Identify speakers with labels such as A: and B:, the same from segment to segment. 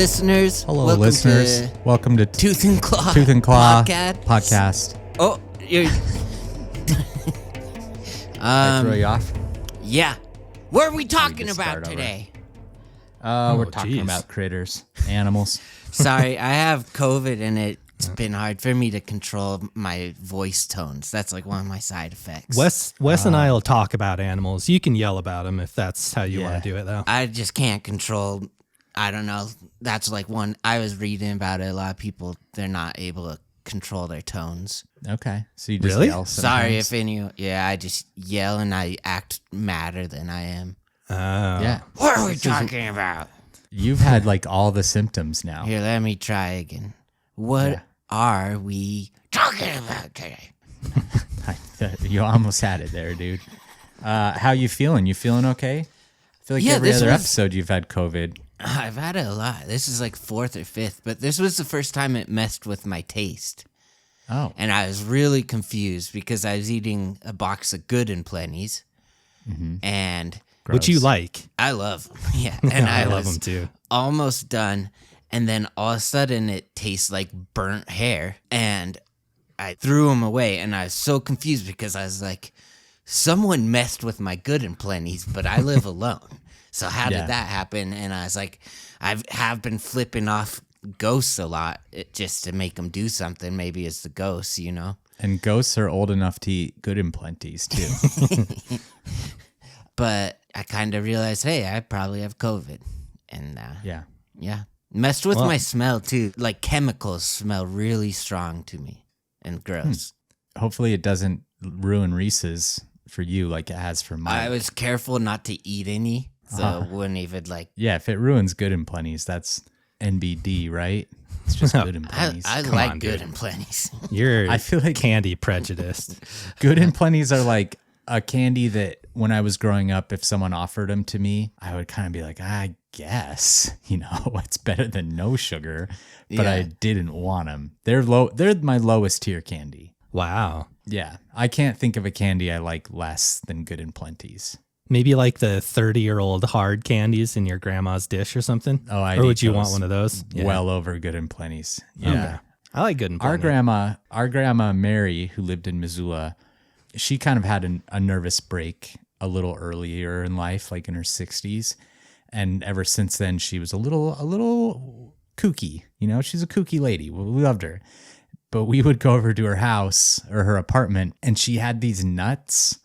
A: listeners.
B: Hello, listeners. Welcome to
A: Tooth and Claw.
B: Tooth and Claw
A: podcast. Oh, you're.
B: I throw you off?
A: Yeah. What are we talking about today?
B: We're talking about critters, animals.
A: Sorry, I have COVID and it's been hard for me to control my voice tones. That's like one of my side effects.
C: Wes and I will talk about animals. You can yell about them if that's how you want to do it, though.
A: I just can't control. I don't know. That's like one. I was reading about it. A lot of people, they're not able to control their tones.
B: Okay. So you just
C: Really?
B: yell sometimes?
A: Sorry if any. Yeah, I just yell and I act madder than I am.
B: Yeah.
A: What are we talking about?
B: You've had like all the symptoms now.
A: Here, let me try again. What are we talking about today?
B: You almost had it there, dude. How you feeling? You feeling okay? I feel like every other episode you've had COVID.
A: I've had it a lot. This is like fourth or fifth, but this was the first time it messed with my taste.
B: Oh.
A: And I was really confused because I was eating a box of Good and Plenty's. Mm-hmm. And
C: which you like.
A: I love them. Yeah. And
C: I love them too.
A: Almost done. And then all of a sudden it tastes like burnt hair. And I threw them away. And I was so confused because I was like, someone messed with my Good and Plenty's, but I live alone. So how did that happen? And I was like, I have been flipping off ghosts a lot just to make them do something. Maybe it's the ghosts, you know?
B: And ghosts are old enough to eat Good and Plenty's too.
A: But I kind of realized, hey, I probably have COVID. And yeah. Messed with my smell too. Like chemicals smell really strong to me and gross.
B: Hopefully it doesn't ruin Reese's for you like it has for Mike.
A: I was careful not to eat any. So it wouldn't even like...
B: Yeah, if it ruins Good and Plenty's, that's NBD, right? It's just Good and Plenty's.
A: I like Good and Plenty's.
C: I feel like candy prejudiced.
B: Good and Plenty's are like a candy that when I was growing up, if someone offered them to me, I would kind of be like, I guess, it's better than no sugar, but I didn't want them. They're my lowest tier candy.
C: Wow.
B: Yeah. I can't think of a candy I like less than Good and Plenty's.
C: Maybe like the 30-year-old hard candies in your grandma's dish or something?
B: Oh,
C: or would you want one of those?
B: Yeah. Well over Good and Plenty's. Yeah.
C: Okay. I like Good and Plenty.
B: Our grandma Mary, who lived in Missoula, she kind of had a nervous break a little earlier in life, like in her 60s. And ever since then, she was a little kooky. She's a kooky lady. We loved her. But we would go over to her house or her apartment, and she had these nuts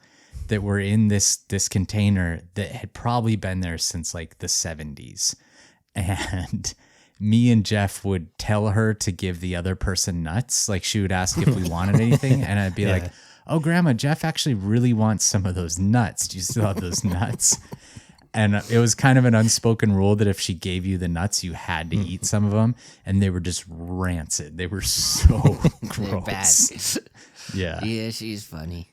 B: that were in this container that had probably been there since like the 70s. And me and Jeff would tell her to give the other person nuts. Like she would ask if we wanted anything. And I'd be like, oh, Grandma, Jeff actually really wants some of those nuts. Do you still have those nuts? And it was kind of an unspoken rule that if she gave you the nuts, you had to eat some of them. And they were just rancid. They were so gross.
A: Bad.
B: Yeah.
A: Yeah, she's funny.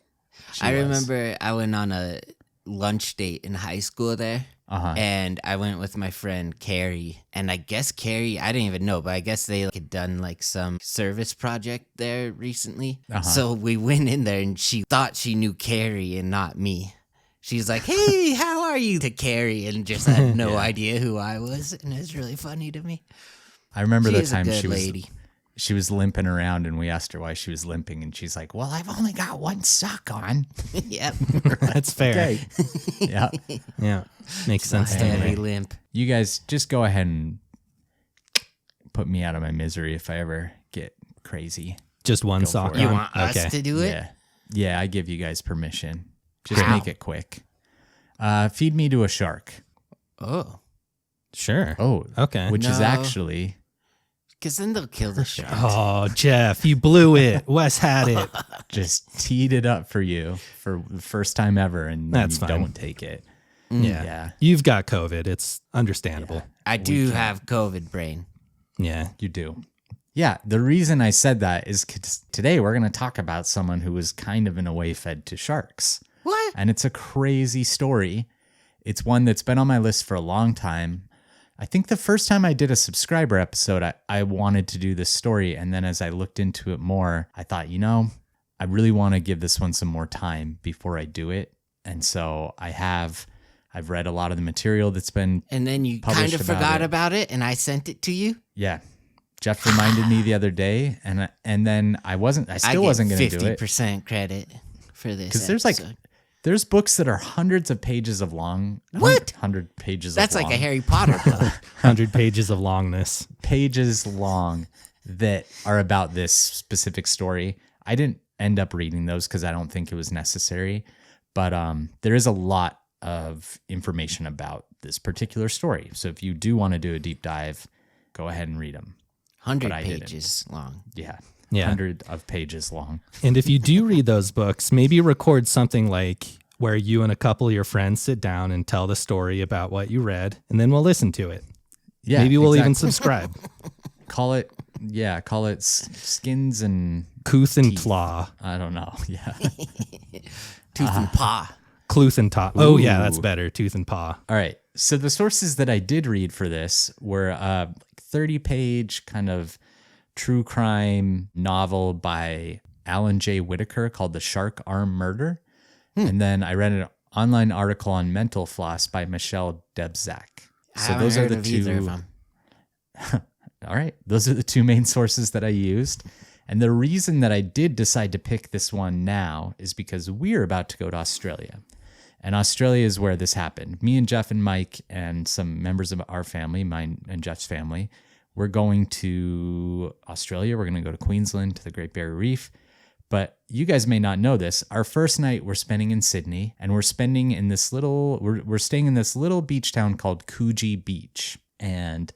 A: I remember I went on a lunch date in high school there, and I went with my friend Carrie, and I guess Carrie, I didn't even know, but I guess they had done like some service project there recently. So we went in there, and she thought she knew Carrie and not me. She's like, hey, how are you, to Carrie, and just had no idea who I was, and it was really funny to me.
B: I remember the time
A: she
B: was limping around, and we asked her why she was limping, and she's like, well, I've only got one sock on.
A: Yep.
C: That's fair.
B: Yeah.
C: Yeah. Makes sense to
A: Heavy
C: me.
A: limp.
B: You guys just go ahead and put me out of my misery if I ever get crazy.
C: Just one sock on?
A: You want us to do it?
B: Yeah. Yeah, I give you guys permission. Just make it quick. Feed me to a shark.
A: Oh.
C: Sure.
B: Oh.
C: Okay.
B: Which is actually...
A: Because then they'll kill the shark.
C: Oh, Jeff, you blew it. Wes had it.
B: Just teed it up for you for the first time ever, and
C: that's
B: you
C: fine.
B: Don't take it.
C: Yeah. You've got COVID. It's understandable.
B: Yeah.
A: I do have COVID brain.
C: Yeah.
B: You do. Yeah, the reason I said that is 'cause today we're going to talk about someone who was kind of in a way fed to sharks.
A: What?
B: And it's a crazy story. It's one that's been on my list for a long time. I think the first time I did a subscriber episode, I wanted to do this story. And then as I looked into it more, I thought, I really want to give this one some more time before I do it. And so I have I've read a lot of the material that's been
A: And then you kind of forgot about it, and I sent it to you?
B: Yeah. Jeff reminded me the other day, and then I still wasn't going to do it.
A: 50% credit for this.
B: Because there's books that are hundreds of pages of long.
A: What?
B: 100 pages
A: That's
B: of long.
A: like a Harry Potter book.
C: 100 pages of longness.
B: Pages long that are about this specific story. I didn't end up reading those because I don't think it was necessary. But there is a lot of information about this particular story. So if you do want to do a deep dive, go ahead and read them.
A: 100 pages long.
B: Yeah.
C: Yeah.
B: 100 of pages long.
C: And if you do read those books, maybe record something like where you and a couple of your friends sit down and tell the story about what you read, and then we'll listen to it.
B: Yeah.
C: Maybe we'll even subscribe.
B: Call it Skins and
C: Cooth and
B: Teeth.
C: Claw.
B: I don't know. Yeah.
A: Tooth and Paw.
C: Cluth and Taw. Oh, yeah, that's better. Tooth and Paw.
B: All right. So the sources that I did read for this were a 30-page kind of true crime novel by Alan J. Whitaker called The Shark Arm Murder. And then I read an online article on mental floss by Michelle Debzak. So those are the two.
A: Either of them.
B: All right. Those are the two main sources that I used. And the reason that I did decide to pick this one now is because we're about to go to Australia. And Australia is where this happened. Me and Jeff and Mike and some members of our family, mine and Jeff's family, we're going to Australia. We're going to go to Queensland, to the Great Barrier Reef. But you guys may not know this. Our first night we're spending in Sydney, and we're staying in this little beach town called Coogee Beach. And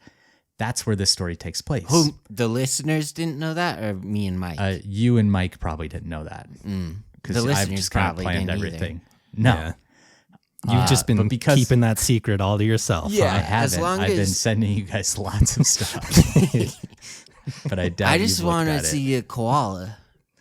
B: that's where this story takes place.
A: Who, the listeners didn't know that, or me and Mike?
B: You and Mike probably didn't know that.
A: The listeners
B: I've just kind of
A: probably
B: planned
A: didn't
B: everything.
A: either.
B: No.
C: Yeah. You've just been keeping that secret all to yourself.
B: Yeah,
C: huh?
B: I haven't. I've been sending you guys lots of stuff. But I doubt
A: I just
B: want
A: to see a koala.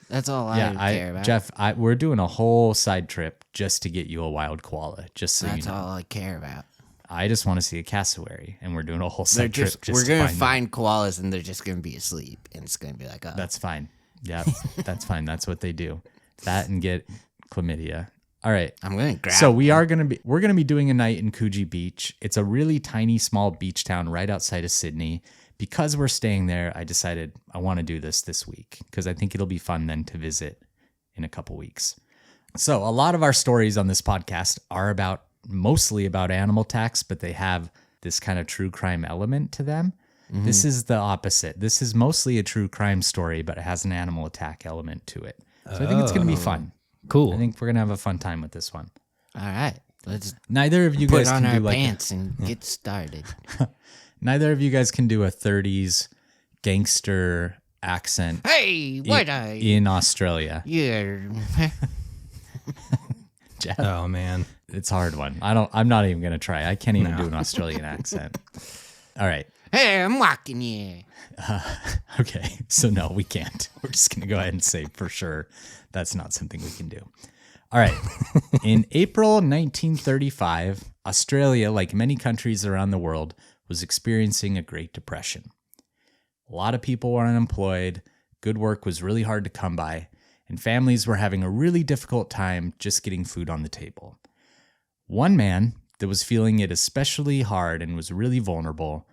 A: That's all I care about.
B: Jeff, we're doing a whole side trip just to get you a wild koala, just so
A: That's
B: you know.
A: all I care about.
B: I just want to see a cassowary, and we're doing a whole side trip.
A: We're going to find koalas, and they're just going to be asleep, and it's going to be like, oh.
B: That's fine. Yeah, that's fine. That's what they do. That and get chlamydia. All right.
A: I'm going to grab
B: So we're going to be doing a night in Coogee Beach. It's a really tiny, small beach town right outside of Sydney. Because we're staying there, I decided I want to do this week because I think it'll be fun then to visit in a couple weeks. So a lot of our stories on this podcast are mostly about animal attacks, but they have this kind of true crime element to them. Mm-hmm. This is the opposite. This is mostly a true crime story, but it has an animal attack element to it. So I think it's going to be fun.
C: Cool.
B: I think we're going to have a fun time with this one.
A: All right. Let's
B: Neither of you
A: put
B: guys
A: on
B: can
A: our
B: do like
A: pants and get started.
B: Neither of you guys can do a 30s gangster accent.
A: Hey, what
B: in Australia.
A: Yeah.
B: Jeff,
C: Oh, man.
B: it's a hard one. I'm not even going to try. I can't even do an Australian accent. All right.
A: Hey, I'm walking here.
B: Okay. So no, we can't. We're just going to go ahead and say for sure that's not something we can do. All right. In April 1935, Australia, like many countries around the world, was experiencing a Great Depression. A lot of people were unemployed, good work was really hard to come by, and families were having a really difficult time just getting food on the table. One man that was feeling it especially hard and was really vulnerable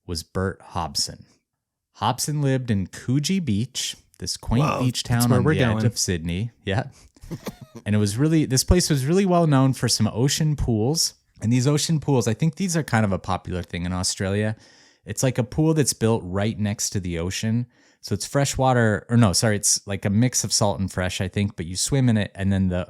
B: was Bert Hobson. Hobson lived in Coogee Beach, this quaint beach town on the edge of Sydney. Yeah. And this place was really well known for some ocean pools. And these ocean pools, I think these are kind of a popular thing in Australia. It's like a pool that's built right next to the ocean. So it's it's like a mix of salt and fresh, I think, but you swim in it and then the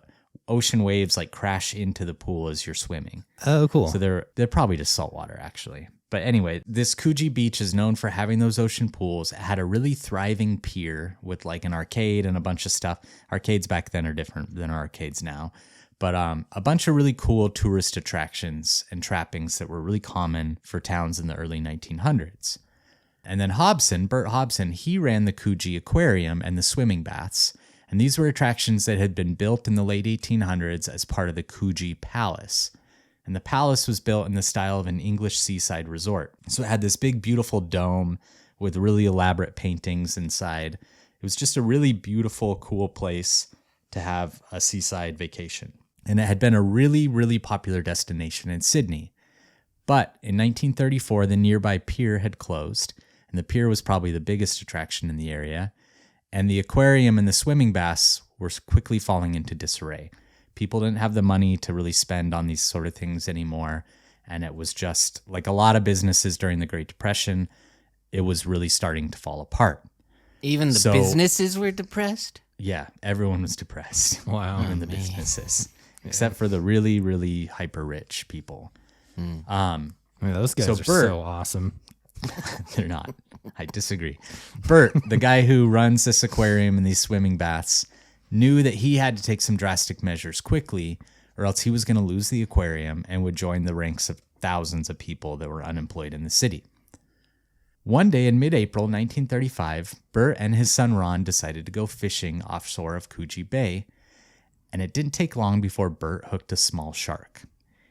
B: ocean waves like crash into the pool as you're swimming.
C: Oh, cool.
B: So they're probably just salt water, actually. But anyway, this Coogee Beach is known for having those ocean pools. It had a really thriving pier with like an arcade and a bunch of stuff. Arcades back then are different than our arcades now. But a bunch of really cool tourist attractions and trappings that were really common for towns in the early 1900s. And then Bert Hobson, he ran the Coogee Aquarium and the swimming baths. And these were attractions that had been built in the late 1800s as part of the Coogee Palace. And the palace was built in the style of an English seaside resort. So it had this big, beautiful dome with really elaborate paintings inside. It was just a really beautiful, cool place to have a seaside vacation. and it had been a really, really popular destination in Sydney. But in 1934, the nearby pier had closed, and the pier was probably the biggest attraction in the area, and the aquarium and the swimming baths were quickly falling into disarray. People didn't have the money to really spend on these sort of things anymore, and it was just like a lot of businesses during the Great Depression, it was really starting to fall apart.
A: Even the businesses were depressed?
B: Yeah, everyone was depressed.
C: Wow.
B: Even the businesses, except for the really, really hyper-rich people.
C: I mean, those guys are so awesome.
B: They're not. I disagree. Bert, the guy who runs this aquarium and these swimming baths, knew that he had to take some drastic measures quickly, or else he was going to lose the aquarium and would join the ranks of thousands of people that were unemployed in the city. One day in mid-April 1935, Bert and his son Ron decided to go fishing offshore of Coogee Bay, and it didn't take long before Bert hooked a small shark.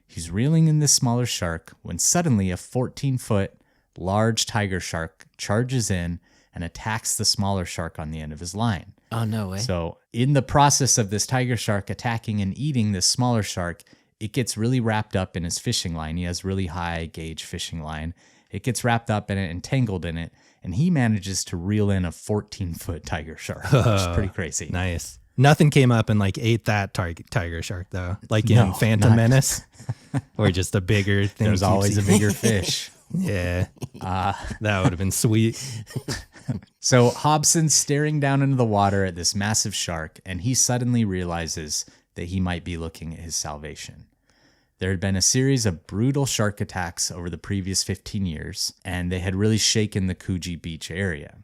B: He's reeling in this smaller shark when suddenly a 14-foot large tiger shark charges in and attacks the smaller shark on the end of his line.
A: Oh, no way.
B: So in the process of this tiger shark attacking and eating this smaller shark, it gets really wrapped up in his fishing line. He has really high gauge fishing line. It gets wrapped up in it and tangled in it, and he manages to reel in a 14-foot tiger shark, which is pretty crazy.
C: Nice. Nothing came up and like ate that tiger shark though, like in Phantom Menace, or just a bigger thing.
B: There's always a bigger fish.
C: Yeah, that would have been sweet.
B: So Hobson's staring down into the water at this massive shark, and he suddenly realizes that he might be looking at his salvation. There had been a series of brutal shark attacks over the previous 15 years, and they had really shaken the Coogee Beach area.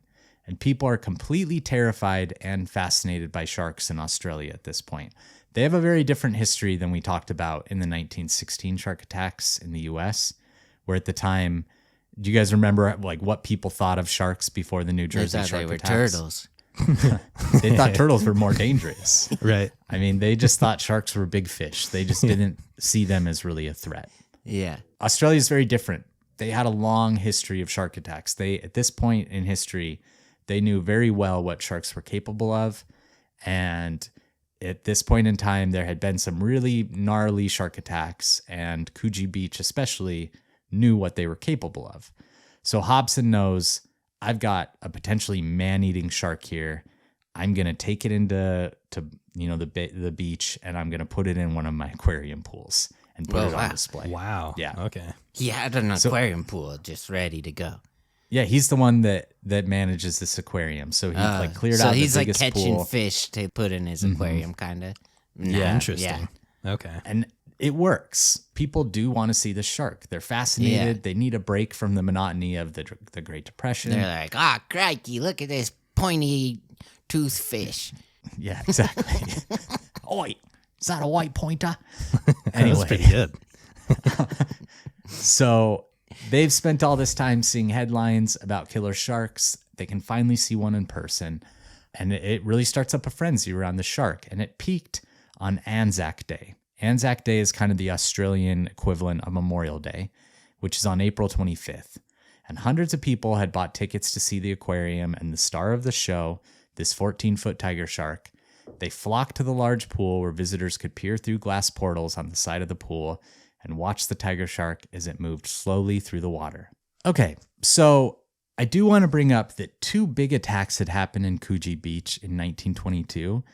B: And people are completely terrified and fascinated by sharks in Australia at this point. They have a very different history than we talked about in the 1916 shark attacks in the US, where at the time, do you guys remember like what people thought of sharks before the New Jersey shark
A: they were
B: attacks?
A: turtles.
B: They thought turtles were more dangerous.
C: Right.
B: I mean, they just thought sharks were big fish. They just didn't see them as really a threat.
A: Yeah.
B: Australia is very different. They had a long history of shark attacks. At this point in history, they knew very well what sharks were capable of. And at this point in time, there had been some really gnarly shark attacks, and Coogee Beach especially knew what they were capable of. So Hobson knows, I've got a potentially man-eating shark here. I'm going to take it into the beach, and I'm going to put it in one of my aquarium pools and put it on display.
C: Wow.
B: Yeah.
C: Okay.
A: He had an aquarium pool just ready to go.
B: Yeah, he's the one that manages this aquarium. So he cleared out the biggest pool. So he's like
A: catching fish to put in his aquarium, kind of.
C: Yeah. Interesting. Yeah. Okay.
B: And it works. People do want to see the shark. They're fascinated. Yeah. They need a break from the monotony of the Great Depression.
A: They're like, crikey, look at this pointy tooth fish.
B: Yeah, exactly. Oi, is that a white pointer? Anyway.
C: That's pretty good.
B: So they've spent all this time seeing headlines about killer sharks. They can finally see one in person. And it really starts up a frenzy around the shark. And it peaked on Anzac Day. Anzac Day is kind of the Australian equivalent of Memorial Day, which is on April 25th. And hundreds of people had bought tickets to see the aquarium and the star of the show, this 14-foot tiger shark. They flocked to the large pool where visitors could peer through glass portals on the side of the pool and watch the tiger shark as it moved slowly through the water. Okay, so I do want to bring up that 2 big attacks had happened in Coogee Beach in 1922.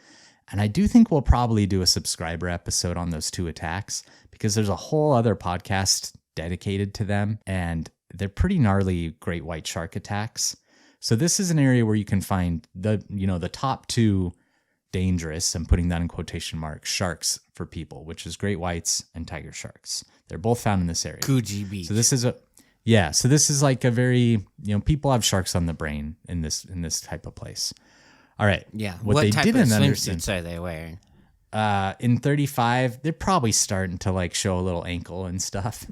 B: And I do think we'll probably do a subscriber episode on those 2 attacks because there's a whole other podcast dedicated to them, and they're pretty gnarly great white shark attacks. So this is an area where you can find the top 2 dangerous, I'm putting that in quotation marks, sharks for people, which is great whites and tiger sharks. They're both found in this area.
A: Coogee Beach.
B: So this is like a very, people have sharks on the brain in this type of place. All right.
A: Yeah. What they type of swimsuits are they wearing?
B: In 35, they're probably starting to like show a little ankle and stuff.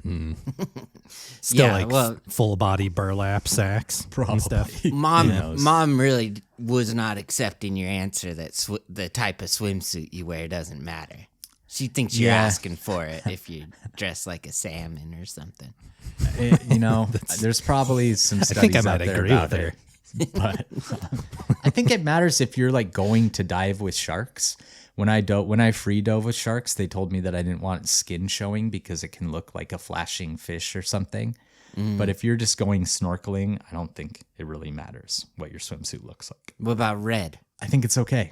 C: Still full body burlap sacks and stuff.
A: Mom really was not accepting your answer that the type of swimsuit you wear doesn't matter. She thinks you're asking for it if you dress like a salmon or something.
B: There's probably some studies
C: I think I might
B: out there
C: agree
B: about
C: with her.
B: it. But I think it matters if you're like going to dive with sharks. When I free dove with sharks, they told me that I didn't want skin showing because it can look like a flashing fish or something. But if you're just going snorkeling, I don't think it really matters what your swimsuit looks like.
A: What about red?
B: I think it's okay.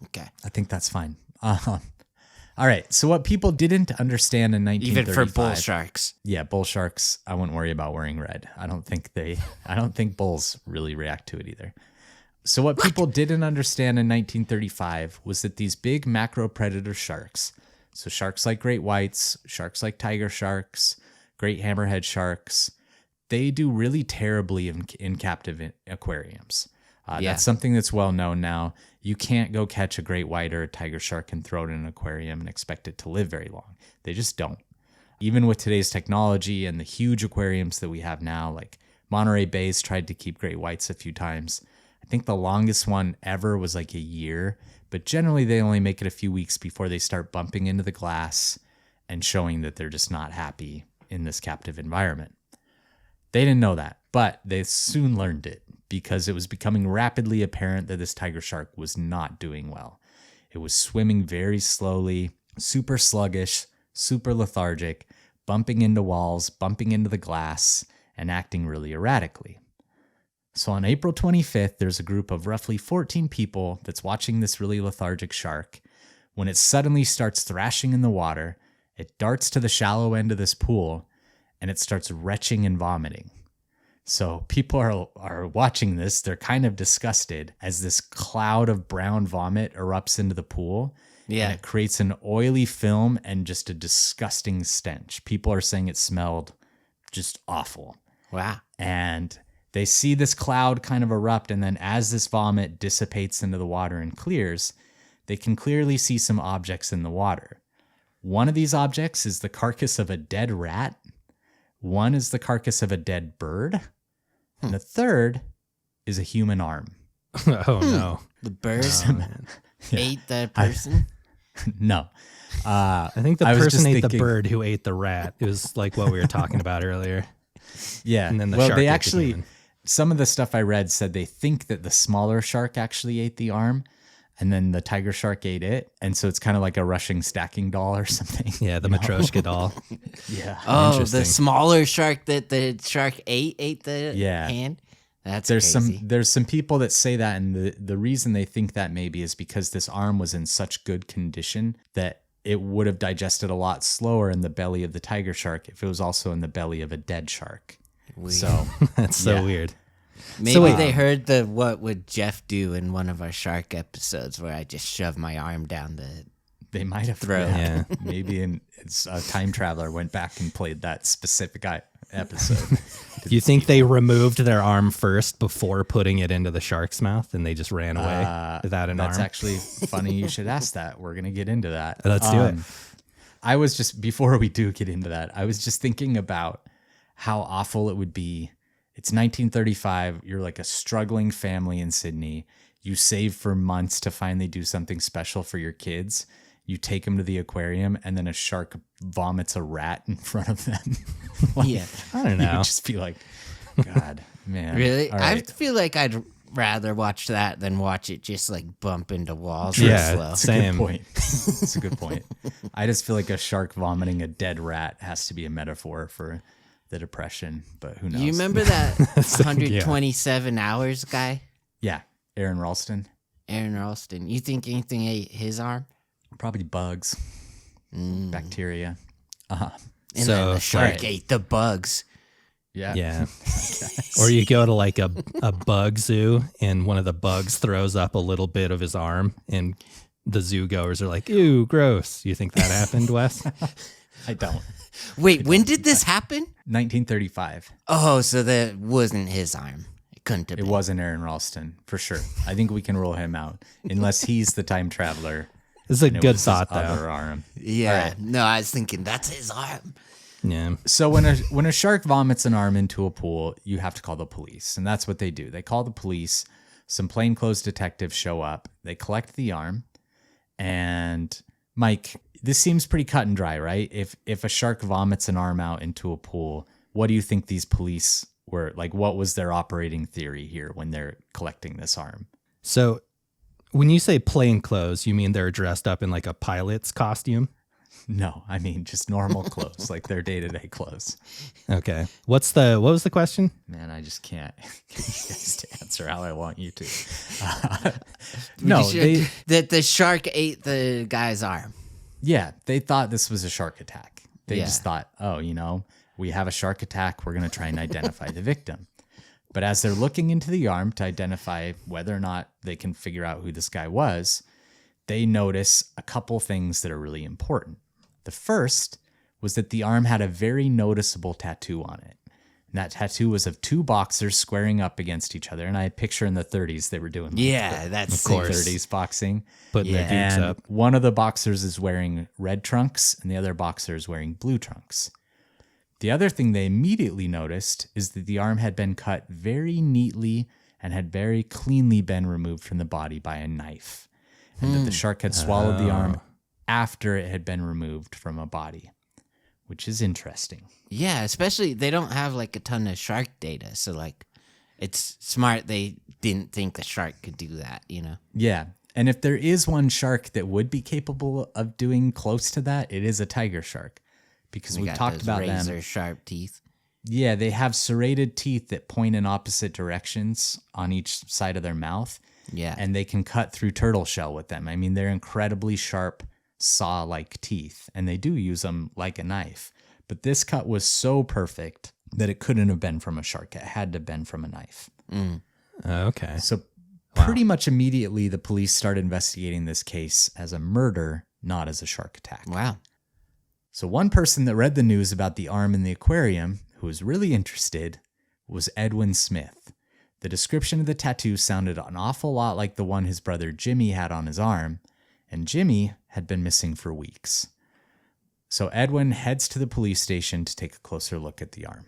A: Okay.
B: I think that's fine. All right. So what people didn't understand in 1935,
A: even for bull sharks.
B: Yeah, bull sharks, I wouldn't worry about wearing red. I don't think bulls really react to it either. So what people didn't understand in 1935 was that these big macro predator sharks, so sharks like great whites, sharks like tiger sharks, great hammerhead sharks, they do really terribly in captive aquariums. That's something that's well known now. You can't go catch a great white or a tiger shark and throw it in an aquarium and expect it to live very long. They just don't. Even with today's technology and the huge aquariums that we have now, like Monterey Bay's tried to keep great whites a few times. I think the longest one ever was like a year, but generally they only make it a few weeks before they start bumping into the glass and showing that they're just not happy in this captive environment. They didn't know that, but they soon learned it because it was becoming rapidly apparent that this tiger shark was not doing well. It was swimming very slowly, super sluggish, super lethargic, bumping into walls, bumping into the glass, and acting really erratically. So on April 25th, there's a group of roughly 14 people that's watching this really lethargic shark. When it suddenly starts thrashing in the water, it darts to the shallow end of this pool, and it starts retching and vomiting. So people are watching this. They're kind of disgusted as this cloud of brown vomit erupts into the pool. Yeah. And it creates an oily film and just a disgusting stench. People are saying it smelled just awful.
A: Wow.
B: And they see this cloud kind of erupt, and then as this vomit dissipates into the water and clears, they can clearly see some objects in the water. One of these objects is the carcass of a dead rat. One is the carcass of a dead bird. And the third is a human arm.
C: Oh, no.
A: The bird ate the person?
B: No.
C: I think the person ate the bird who ate the rat. It was like what we were talking about earlier.
B: Yeah.
C: And then
B: shark they actually, some of the stuff I read said they think that the smaller shark actually ate the arm, and then the tiger shark ate it. And so it's kind of like a Russian stacking doll or something.
C: Yeah, the Matryoshka doll.
B: Yeah.
A: Oh, the smaller shark that the shark ate the hand? That's crazy.
B: There's some people that say that, and the reason they think that maybe is because this arm was in such good condition that it would have digested a lot slower in the belly of the tiger shark if it was also in the belly of a dead shark.
A: Weird.
B: So
C: that's so weird.
A: Maybe they heard the "What Would Jeff Do" in one of our shark episodes where I just shoved my arm down the
B: They might have
A: throat.
B: Yeah. Maybe a time traveler went back and played that specific episode.
C: Do you think they removed their arm first before putting it into the shark's mouth and they just ran away without an arm?
B: That's actually funny you should ask that. We're going to get into that.
C: Let's do it.
B: I was just, before we do get into that, I was just thinking about how awful it would be. It's 1935. You're like a struggling family in Sydney. You save for months to finally do something special for your kids. You take them to the aquarium, and then a shark vomits a rat in front of them.
A: Yeah.
C: I don't know.
B: You'd just be like, God, man.
A: Really?
B: All right.
A: I feel like I'd rather watch that than watch it just like bump into walls.
C: Yeah,
A: real slow.
B: It's a good point. It's a good point. I just feel like a shark vomiting a dead rat has to be a metaphor for the depression, but who knows?
A: You remember that 127 hours guy?
B: Yeah. Aaron Ralston.
A: Aaron Ralston. You think anything ate his arm?
B: Probably bugs, bacteria.
A: And then the shark ate the bugs.
B: Yeah.
C: Yeah. Or you go to like a bug zoo and one of the bugs throws up a little bit of his arm and the zoo goers are like, ew, gross. You think that happened, Wes?
B: I don't.
A: Wait, when did this happen?
B: 1935.
A: Oh, so that wasn't his arm. It couldn't have been.
B: It wasn't Aaron Ralston, for sure. I think we can rule him out, unless he's the time traveler.
C: This is a good thought, though.
B: Other arm.
A: Yeah. Right. No, I was thinking that's his arm.
C: Yeah.
B: So when a shark vomits an arm into a pool, you have to call the police, and that's what they do. They call the police. Some plainclothes detectives show up. They collect the arm, and Mike, this seems pretty cut and dry, right? If a shark vomits an arm out into a pool, what do you think these police were like? What was their operating theory here when they're collecting this arm?
C: So When you say plain clothes, you mean they're dressed up in like a pilot's costume?
B: No, I mean just normal clothes, like their day-to-day clothes.
C: Okay. What was the question?
B: Man, I just can't get you guys to answer how I want you to.
A: That the shark ate the guy's arm.
B: Yeah, they thought this was a shark attack. They just thought, oh, we have a shark attack. We're going to try and identify the victim. But as they're looking into the arm to identify whether or not they can figure out who this guy was, they notice a couple things that are really important. The first was that the arm had a very noticeable tattoo on it. And that tattoo was of two boxers squaring up against each other. And I picture in the 30s they were doing
A: that's
C: of course
B: 30s boxing.
C: Putting their dukes
B: And
C: up.
B: one of the boxers is wearing red trunks and the other boxer is wearing blue trunks. The other thing they immediately noticed is that the arm had been cut very neatly and had very cleanly been removed from the body by a knife. And that the shark had swallowed the arm after it had been removed from a body, which is interesting.
A: Yeah, especially they don't have like a ton of shark data. So like it's smart they didn't think the shark could do that,
B: Yeah. And if there is one shark that would be capable of doing close to that, it is a tiger shark. Because we've talked about them.
A: Razor sharp teeth.
B: Yeah, they have serrated teeth that point in opposite directions on each side of their mouth.
A: Yeah.
B: And they can cut through turtle shell with them. I mean, they're incredibly sharp, saw-like teeth, and they do use them like a knife. But this cut was so perfect that it couldn't have been from a shark. It had to have been from a knife.
C: Okay.
B: So pretty much immediately, the police started investigating this case as a murder, not as a shark attack.
A: Wow.
B: So one person that read the news about the arm in the aquarium, who was really interested, was Edwin Smith. The description of the tattoo sounded an awful lot like the one his brother Jimmy had on his arm, and Jimmy had been missing for weeks. So Edwin heads to the police station to take a closer look at the arm.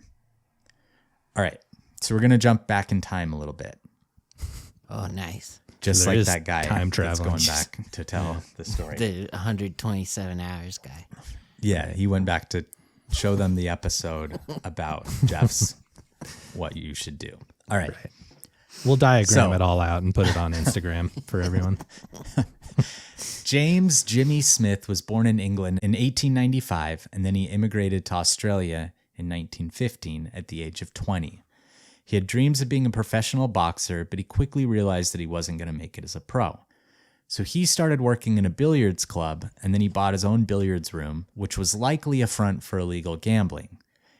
B: All right, so we're going to jump back in time a little bit.
A: Oh, nice.
B: Just
C: So
B: like that guy
C: time
B: that's
C: traveling.
B: going back to tell the story.
A: The 127 hours guy.
B: Yeah, he went back to show them the episode about Jeff's what you should do. All right.
C: We'll diagram it all out and put it on Instagram for everyone.
B: James Jimmy Smith was born in England in 1895, and then he immigrated to Australia in 1915 at the age of 20. He had dreams of being a professional boxer, but he quickly realized that he wasn't going to make it as a pro. So he started working in a billiards club, and then he bought his own billiards room, which was likely a front for illegal gambling.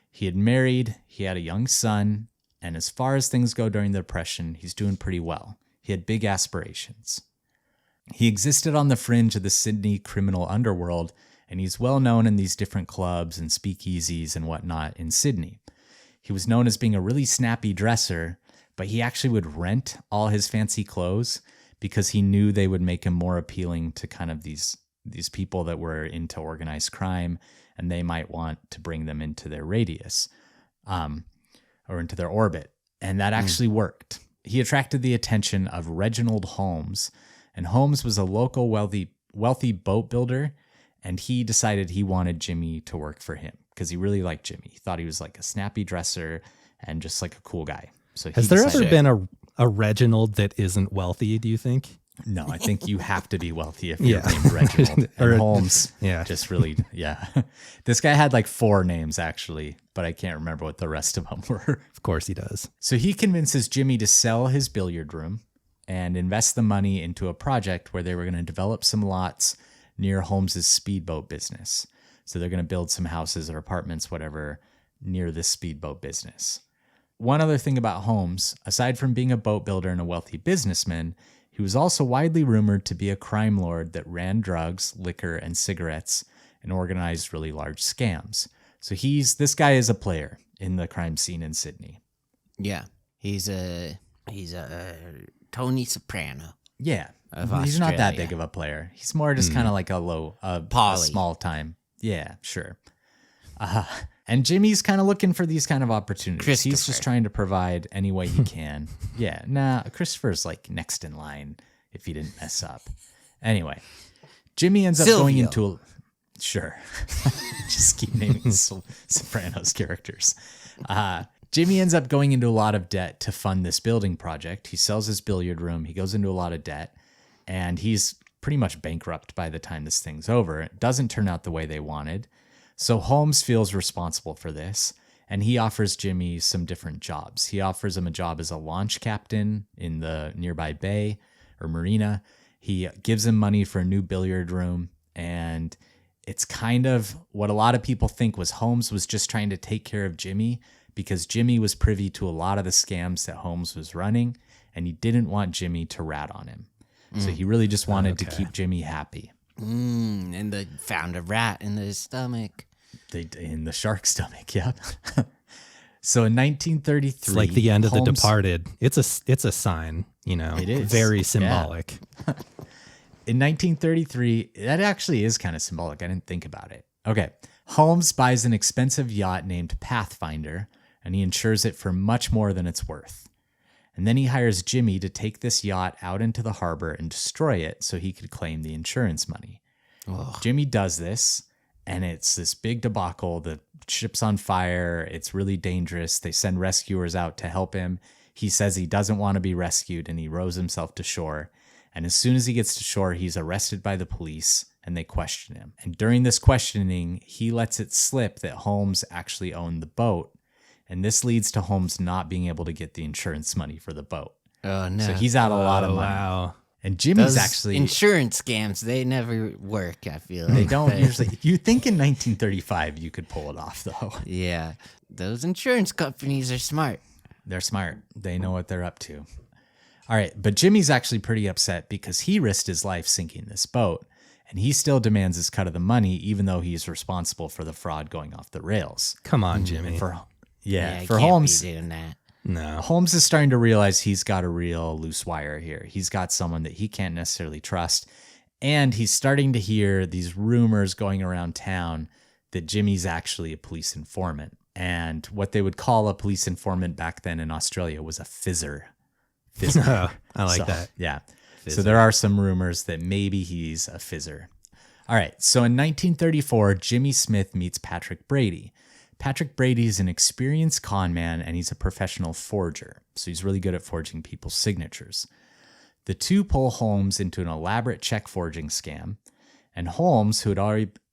B: He had married, he had a young son, and as far as things go during the Depression, he's doing pretty well. He had big aspirations. He existed on the fringe of the Sydney criminal underworld, and he's well known in these different clubs and speakeasies and whatnot in Sydney. He was known as being a really snappy dresser, but he actually would rent all his fancy clothes because he knew they would make him more appealing to kind of these people that were into organized crime, and they might want to bring them into their radius or into their orbit. And that actually worked. He attracted the attention of Reginald Holmes, and Holmes was a local wealthy boat builder, and he decided he wanted Jimmy to work for him because he really liked Jimmy. He thought he was like a snappy dresser and just like a cool guy. So
C: Has there ever been a Reginald that isn't wealthy, do you think?
B: No, I think you have to be wealthy if you're named Reginald. And Holmes, just really, This guy had like 4 names actually, but I can't remember what the rest of them were.
C: Of course he does.
B: So he convinces Jimmy to sell his billiard room and invest the money into a project where they were going to develop some lots near Holmes's speedboat business. So they're going to build some houses or apartments, whatever, near this speedboat business. One other thing about Holmes, aside from being a boat builder and a wealthy businessman, he was also widely rumored to be a crime lord that ran drugs, liquor, and cigarettes and organized really large scams. So this guy is a player in the crime scene in Sydney.
A: Yeah, he's a Tony Soprano.
B: Yeah,
A: he's
B: not that big of a player. He's more just kind of like a small time. Yeah, sure. And Jimmy's kind of looking for these kind of opportunities. He's just trying to provide any way he can. Christopher's like next in line if he didn't mess up. Anyway, Jimmy ends up going into Sure. Just keep naming Sopranos characters. Jimmy ends up going into a lot of debt to fund this building project. He sells his billiard room. He goes into a lot of debt. and he's pretty much bankrupt by the time this thing's over. It doesn't turn out the way they wanted. So Holmes feels responsible for this, and he offers Jimmy some different jobs. He offers him a job as a launch captain in the nearby bay or marina. He gives him money for a new billiard room, and it's kind of what a lot of people think was Holmes was just trying to take care of Jimmy because Jimmy was privy to a lot of the scams that Holmes was running, and he didn't want Jimmy to rat on him. So he really just wanted to keep Jimmy happy.
A: And they found a rat in his stomach.
B: In the shark stomach, yeah. So in 1933,
C: it's like the end of The Departed. It's a sign, you know.
B: It is
C: very symbolic.
B: Yeah. In 1933, that actually is kind of symbolic. I didn't think about it. Okay, Holmes buys an expensive yacht named Pathfinder, and he insures it for much more than it's worth. And then he hires Jimmy to take this yacht out into the harbor and destroy it so he could claim the insurance money.
A: Ugh.
B: Jimmy does this, and it's this big debacle. The ship's on fire. It's really dangerous. They send rescuers out to help him. He says he doesn't want to be rescued, and he rows himself to shore. And as soon as he gets to shore, he's arrested by the police, and they question him. And during this questioning, he lets it slip that Holmes actually owned the boat. And this leads to Holmes not being able to get the insurance money for the boat.
A: Oh, no.
B: So he's out a lot of money.
C: Wow.
B: And Jimmy's
A: Those
B: actually...
A: insurance scams, they never work, I feel like.
B: They don't usually... You think in 1935 you could pull it off, though.
A: Yeah. Those insurance companies are smart.
B: They're smart. They know what they're up to. All right, but Jimmy's actually pretty upset because he risked his life sinking this boat, and he still demands his cut of the money, even though he's responsible for the fraud going off the rails.
C: Come on, Jimmy.
B: For
A: I
B: for
A: can't
B: Holmes,
A: be doing that.
C: No.
B: Holmes is starting to realize he's got a real loose wire here. He's got someone that he can't necessarily trust, and he's starting to hear these rumors going around town that Jimmy's actually a police informant. And what they would call a police informant back then in Australia was a fizzer.
C: I like that.
B: Yeah.
C: Fizzer.
B: So there are some rumors that maybe he's a fizzer. All right. So in 1934, Jimmy Smith meets Patrick Brady. Patrick Brady is an experienced con man, and he's a professional forger. So he's really good at forging people's signatures. The two pull Holmes into an elaborate check forging scam. And Holmes, who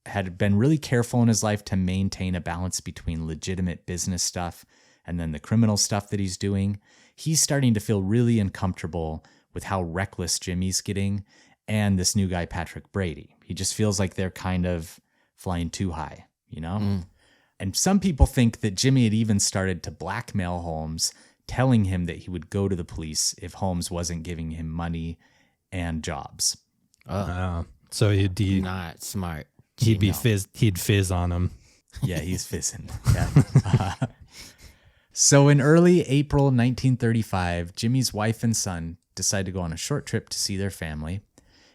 B: had been really careful in his life to maintain a balance between legitimate business stuff and then the criminal stuff that he's doing, he's starting to feel really uncomfortable with how reckless Jimmy's getting and this new guy, Patrick Brady. He just feels like they're kind of flying too high, you know? And some people think that Jimmy had even started to blackmail Holmes, telling him that he would go to the police if Holmes wasn't giving him money and jobs.
C: So he'd
A: Not smart.
C: he'd fizz on him.
B: Yeah, he's fizzing. Yeah. So in early April 1935, Jimmy's wife and son decide to go on a short trip to see their family,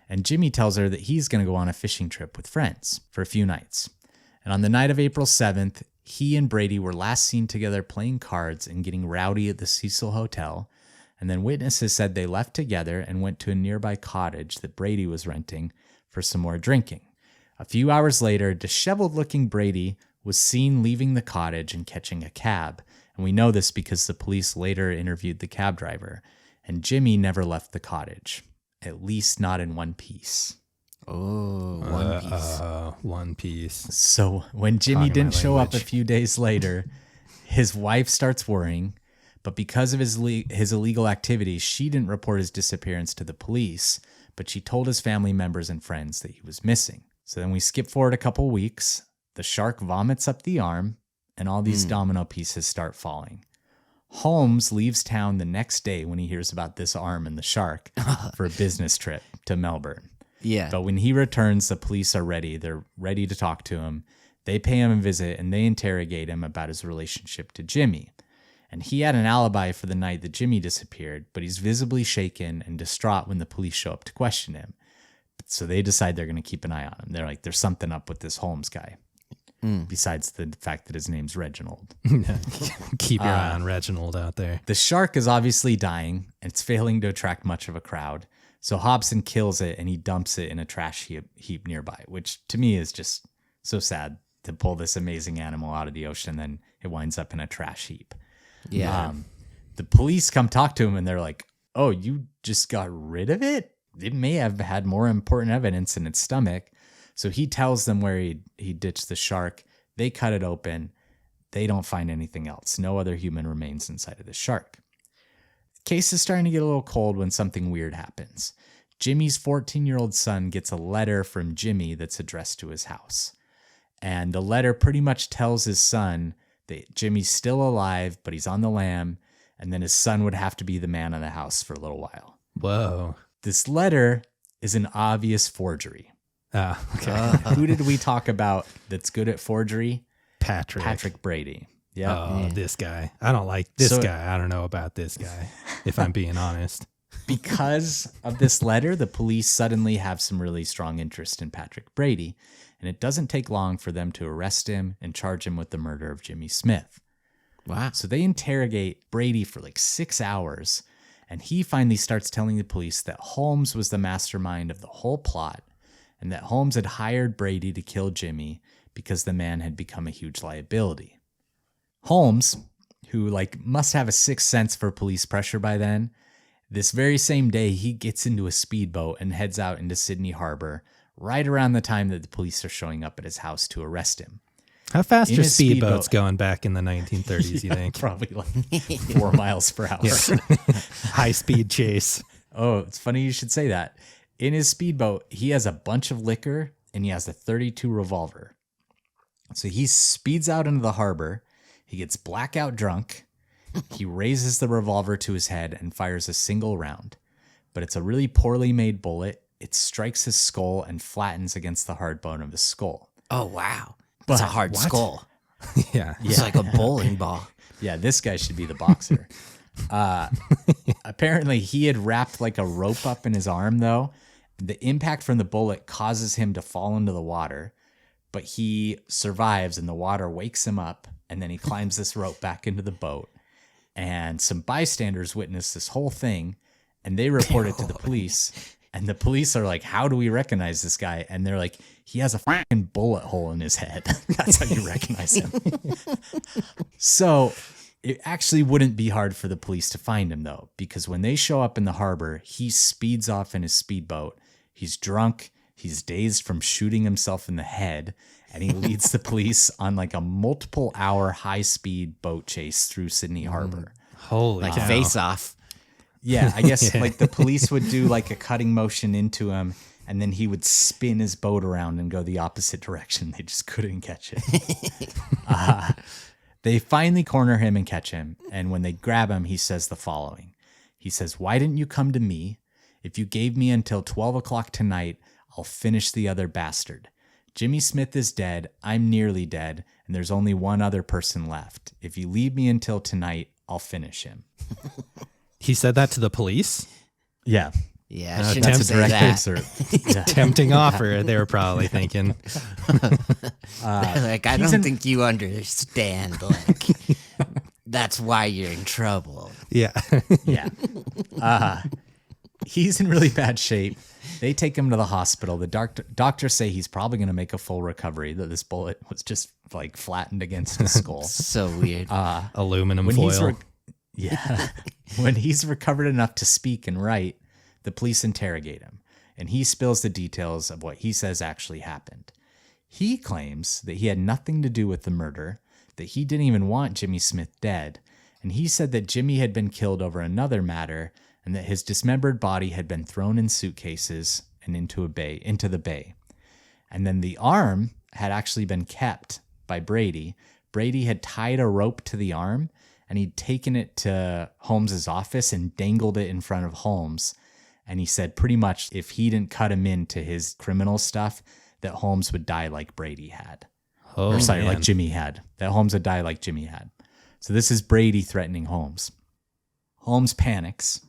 B: and Jimmy tells her that he's going to go on a fishing trip with friends for a few nights. And on the night of April 7th, he and Brady were last seen together playing cards and getting rowdy at the Cecil Hotel, and then witnesses said they left together and went to a nearby cottage that Brady was renting for some more drinking. A few hours later, disheveled-looking Brady was seen leaving the cottage and catching a cab. And we know this because the police later interviewed the cab driver. And Jimmy never left the cottage, at least not in one piece.
A: Oh, One Piece.
C: One Piece.
B: So when Jimmy didn't show up a few days later, his wife starts worrying. But because of his illegal activities, she didn't report his disappearance to the police. But she told his family members and friends that he was missing. So then we skip forward a couple weeks. The shark vomits up the arm, and all these domino pieces start falling. Holmes leaves town the next day when he hears about this arm and the shark for a business trip to Melbourne.
A: Yeah.
B: But when he returns, the police are ready. They're ready to talk to him. They pay him a visit, and they interrogate him about his relationship to Jimmy. And he had an alibi for the night that Jimmy disappeared, but he's visibly shaken and distraught when the police show up to question him. So they decide they're going to keep an eye on him. They're like, there's something up with this Holmes guy. Besides the fact that his name's Reginald.
C: Keep your eye on Reginald out there.
B: The shark is obviously dying, and it's failing to attract much of a crowd. So Hobson kills it, and he dumps it in a trash heap nearby, which to me is just so sad to pull this amazing animal out of the ocean, and then it winds up in a trash heap.
A: Yeah.
B: The police come talk to him, and they're like, oh, you just got rid of it? it may have had more important evidence in its stomach. So he tells them where he ditched the shark. They cut it open. They don't find anything else. No other human remains inside of the shark. The case is starting to get a little cold when something weird happens. Jimmy's 14-year-old son gets a letter from Jimmy that's addressed to his house. And the letter pretty much tells his son that Jimmy's still alive, but he's on the lam, and then his son would have to be the man of the house for a little while.
C: Whoa.
B: This letter is an obvious forgery.
C: Okay.
B: Who did we talk about that's good at forgery?
C: Patrick
B: Brady. Yeah.
C: Oh, this guy. I don't like this guy. I don't know about this guy, if I'm being honest.
B: Because of this letter, the police suddenly have some really strong interest in Patrick Brady, and it doesn't take long for them to arrest him and charge him with the murder of Jimmy Smith.
A: Wow.
B: So they interrogate Brady for like 6 hours, and he finally starts telling the police that Holmes was the mastermind of the whole plot, and that Holmes had hired Brady to kill Jimmy because the man had become a huge liability. Holmes, who must have a sixth sense for police pressure by then, this very same day he gets into a speedboat and heads out into Sydney Harbor right around the time that the police are showing up at his house to arrest him.
C: How fast are speedboats going back in the 1930s, you think?
B: Probably 4 miles per hour.
C: Yeah. High speed chase.
B: Oh, it's funny you should say that. In his speedboat, he has a bunch of liquor and he has a .32 revolver. So he speeds out into the harbor. He gets blackout drunk. He raises the revolver to his head and fires a single round. But it's a really poorly made bullet. It strikes his skull and flattens against the hard bone of his skull.
A: Oh, wow. That's a hard skull.
C: Yeah.
A: It's like a bowling ball.
B: Yeah, this guy should be the boxer. Apparently, he had wrapped a rope up in his arm, though. The impact from the bullet causes him to fall into the water, but he survives and the water wakes him up, and then he climbs this rope back into the boat. And some bystanders witness this whole thing, and they report it to the police. And the police are like, how do we recognize this guy? And they're like, he has a fucking bullet hole in his head. That's how you recognize him. So it actually wouldn't be hard for the police to find him, though, because when they show up in the harbor, he speeds off in his speedboat. He's drunk. He's dazed from shooting himself in the head. And he leads the police on a multiple-hour high-speed boat chase through Sydney Harbor.
C: Holy cow.
A: Face off.
B: Yeah, I guess the police would do a cutting motion into him, and then he would spin his boat around and go the opposite direction. They just couldn't catch it. They finally corner him and catch him, and when they grab him, he says the following. He says, "Why didn't you come to me? If you gave me until 12 o'clock tonight, I'll finish the other bastard. Jimmy Smith is dead, I'm nearly dead, and there's only one other person left. If you leave me until tonight, I'll finish him."
C: He said that to the police?
B: Yeah.
A: Yeah, I shouldn't say that.
C: Tempting offer, they were probably thinking.
A: I don't think you understand. That's why you're in trouble.
C: Yeah.
B: Yeah. He's in really bad shape. They take him to the hospital. The doctors say he's probably going to make a full recovery, that this bullet was just flattened against his skull.
A: So weird.
C: Aluminum foil.
B: When he's recovered enough to speak and write, the police interrogate him, and he spills the details of what he says actually happened. He claims that he had nothing to do with the murder, that he didn't even want Jimmy Smith dead, and he said that Jimmy had been killed over another matter, and that his dismembered body had been thrown in suitcases and into the bay. And then the arm had actually been kept by Brady. Brady had tied a rope to the arm, and he'd taken it to Holmes's office and dangled it in front of Holmes. And he said pretty much if he didn't cut him into his criminal stuff, that Holmes would die like Brady had. Like Jimmy had. That Holmes would die like Jimmy had. So this is Brady threatening Holmes. Holmes panics.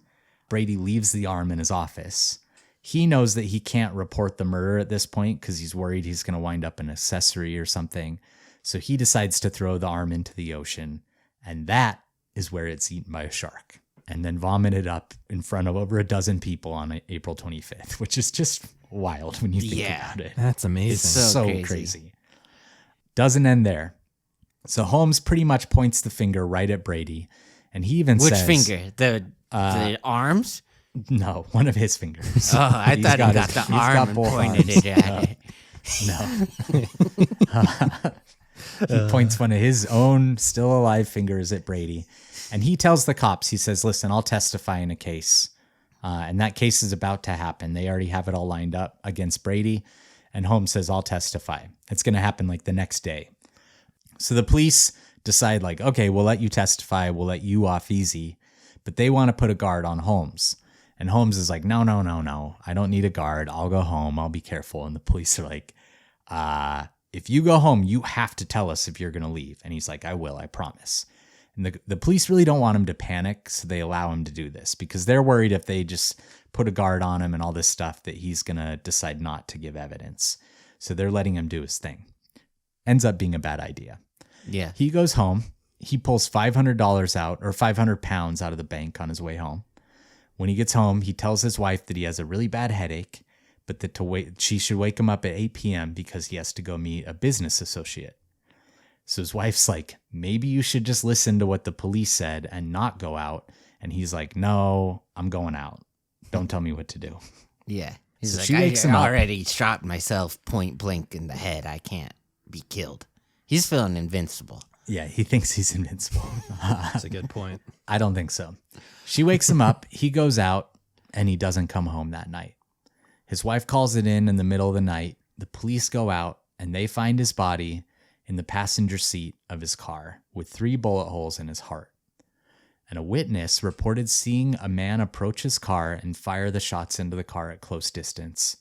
B: Brady leaves the arm in his office. He knows that he can't report the murder at this point because he's worried he's going to wind up an accessory or something. So he decides to throw the arm into the ocean. And that is where it's eaten by a shark. And then vomited up in front of over a dozen people on April 25th, which is just wild when you think about it.
C: That's amazing.
B: It's so crazy. Doesn't end there. So Holmes pretty much points the finger right at Brady. And he even says...
A: Which finger? The arms?
B: No, one of his fingers.
A: Oh, I thought he got the arm and pointed it at it.
B: No. He points one of his own still alive fingers at Brady. And he tells the cops, he says, listen, I'll testify in a case. And that case is about to happen. They already have it all lined up against Brady. And Holmes says, I'll testify. It's going to happen like the next day. So the police decide like, okay, we'll let you testify. We'll let you off easy. But they want to put a guard on Holmes. And Holmes is like, no. I don't need a guard. I'll go home. I'll be careful. And the police are like, if you go home, you have to tell us if you're going to leave. And he's like, I will, I promise. And the police really don't want him to panic, so they allow him to do this because they're worried if they just put a guard on him and all this stuff that he's going to decide not to give evidence. So they're letting him do his thing. Ends up being a bad idea.
A: Yeah.
B: He goes home. He pulls $500 out or 500 pounds out of the bank on his way home. When he gets home, he tells his wife that he has a really bad headache, but that she should wake him up at 8 p.m. because he has to go meet a business associate. So his wife's like, maybe you should just listen to what the police said and not go out. And he's like, no, I'm going out. Don't tell me what to do.
A: Yeah. He's
B: So
A: like,
B: she wakes him up.
A: already shot myself point blank in the head. I can't be killed. He's feeling invincible.
B: Yeah, he thinks he's invincible.
C: That's a good point.
B: I don't think so. She wakes him up. He goes out and he doesn't come home that night. His wife calls it in the middle of the night. The police go out and they find his body in the passenger seat of his car with 3 bullet holes in his heart. And a witness reported seeing a man approach his car and fire the shots into the car at close distance.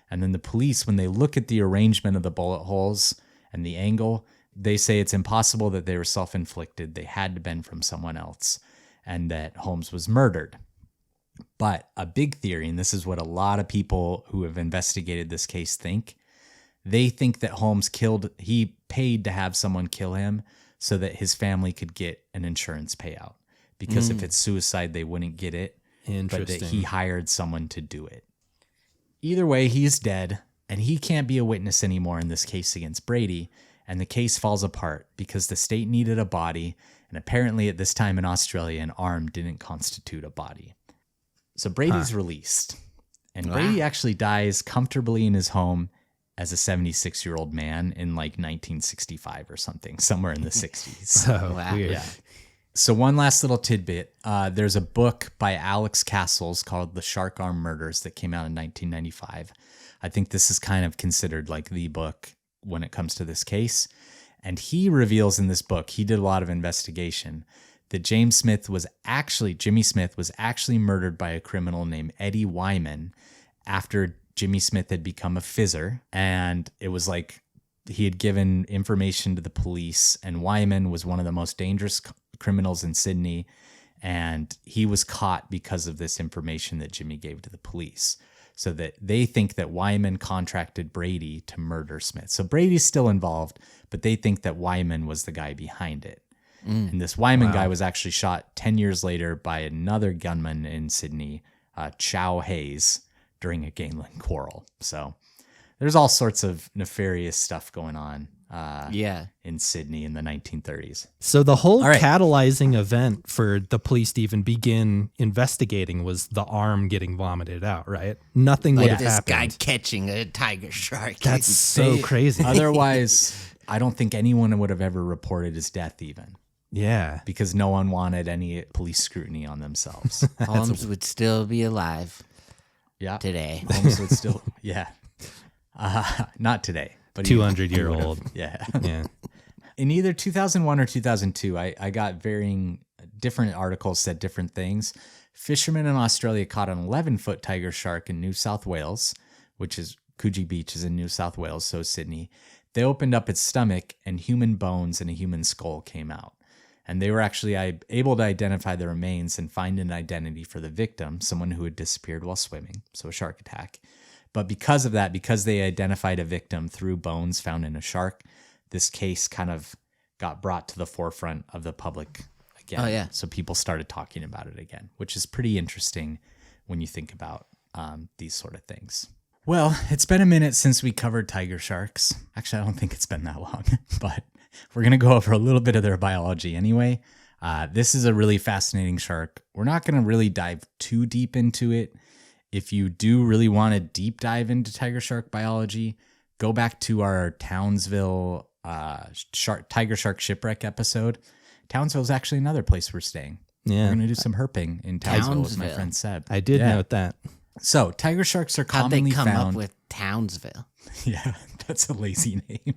B: And then the police, when they look at the arrangement of the bullet holes and the angle, they say it's impossible that they were self-inflicted. They had to have been from someone else, and that Holmes was murdered. But a big theory, and this is what a lot of people who have investigated this case think, they think that Holmes he paid to have someone kill him so that his family could get an insurance payout. Because if it's suicide, they wouldn't get it. But that he hired someone to do it. Either way, he's dead, and he can't be a witness anymore in this case against Brady. And the case falls apart because the state needed a body, and apparently at this time in Australia, an arm didn't constitute a body. So Brady's released, and Brady actually dies comfortably in his home as a 76-year-old man in like 1965 or something, somewhere in the 60s.
C: Oh, wow. Weird.
B: Yeah. So one last little tidbit. There's a book by Alex Castles called The Shark Arm Murders that came out in 1995. I think this is kind of considered like the book when it comes to this case. And he reveals in this book, he did a lot of investigation, that Jimmy Smith was actually murdered by a criminal named Eddie Wyman after Jimmy Smith had become a fizzer. And it was like he had given information to the police, and Wyman was one of the most dangerous criminals in Sydney. And he was caught because of this information that Jimmy gave to the police. So that they think that Wyman contracted Brady to murder Smith. So Brady's still involved, but they think that Wyman was the guy behind it. And this Wyman guy was actually shot 10 years later by another gunman in Sydney, Chow Hayes, during a gangland quarrel. So there's all sorts of nefarious stuff going on in Sydney in the 1930s.
C: So the whole catalyzing event for the police to even begin investigating was the arm getting vomited out, right? Nothing would have happened.
A: This guy catching a tiger shark.
C: That's so crazy.
B: Otherwise, I don't think anyone would have ever reported his death even.
C: Yeah.
B: Because no one wanted any police scrutiny on themselves.
A: Holmes would still be alive today.
B: Holmes would still, not today. But
C: 200-year-old.
B: Yeah.
C: Yeah.
B: In either 2001 or 2002, I got varying different articles said different things. Fishermen in Australia caught an 11-foot tiger shark in New South Wales, which is Coogee Beach is in New South Wales, so is Sydney. They opened up its stomach and human bones and a human skull came out. And they were actually able to identify the remains and find an identity for the victim, someone who had disappeared while swimming, so a shark attack. But because of that, because they identified a victim through bones found in a shark, this case kind of got brought to the forefront of the public again.
A: Oh, yeah.
B: So people started talking about it again, which is pretty interesting when you think about these sort of things. Well, it's been a minute since we covered tiger sharks. Actually, I don't think it's been that long, but we're going to go over a little bit of their biology anyway. This is a really fascinating shark. We're not going to really dive too deep into it. If you do really want to deep dive into tiger shark biology, go back to our Townsville tiger shark shipwreck episode. Townsville is actually another place we're staying. Yeah. We're going to do some herping in Townsville, as my friend said.
C: I did note that.
B: So tiger sharks are commonly found.
A: How'd they come up with Townsville?
B: Yeah, that's a lazy name.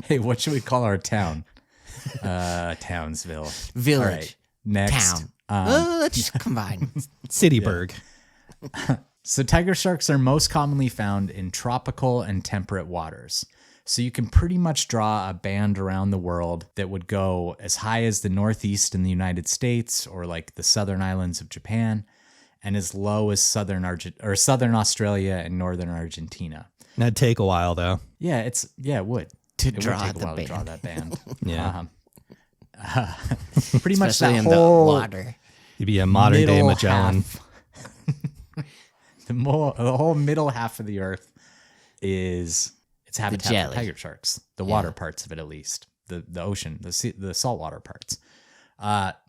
B: Hey, what should we call our town? Townsville.
A: Village.
B: All right, next.
A: Town. Let's just combine.
C: Cityburg.
B: So tiger sharks are most commonly found in tropical and temperate waters. So you can pretty much draw a band around the world that would go as high as the Northeast in the United States or like the southern islands of Japan, and as low as southern Australia and northern Argentina.
C: That'd take a while though.
B: Yeah, it would.
A: It
B: would take a while to draw that band.
C: Yeah.
B: Pretty much
A: Especially
B: that
A: in
B: whole
A: the water.
C: You'd be a modern day Magellan.
B: The whole middle half of the earth is its habitat for tiger sharks. The water parts of it, at least. The ocean, the saltwater parts.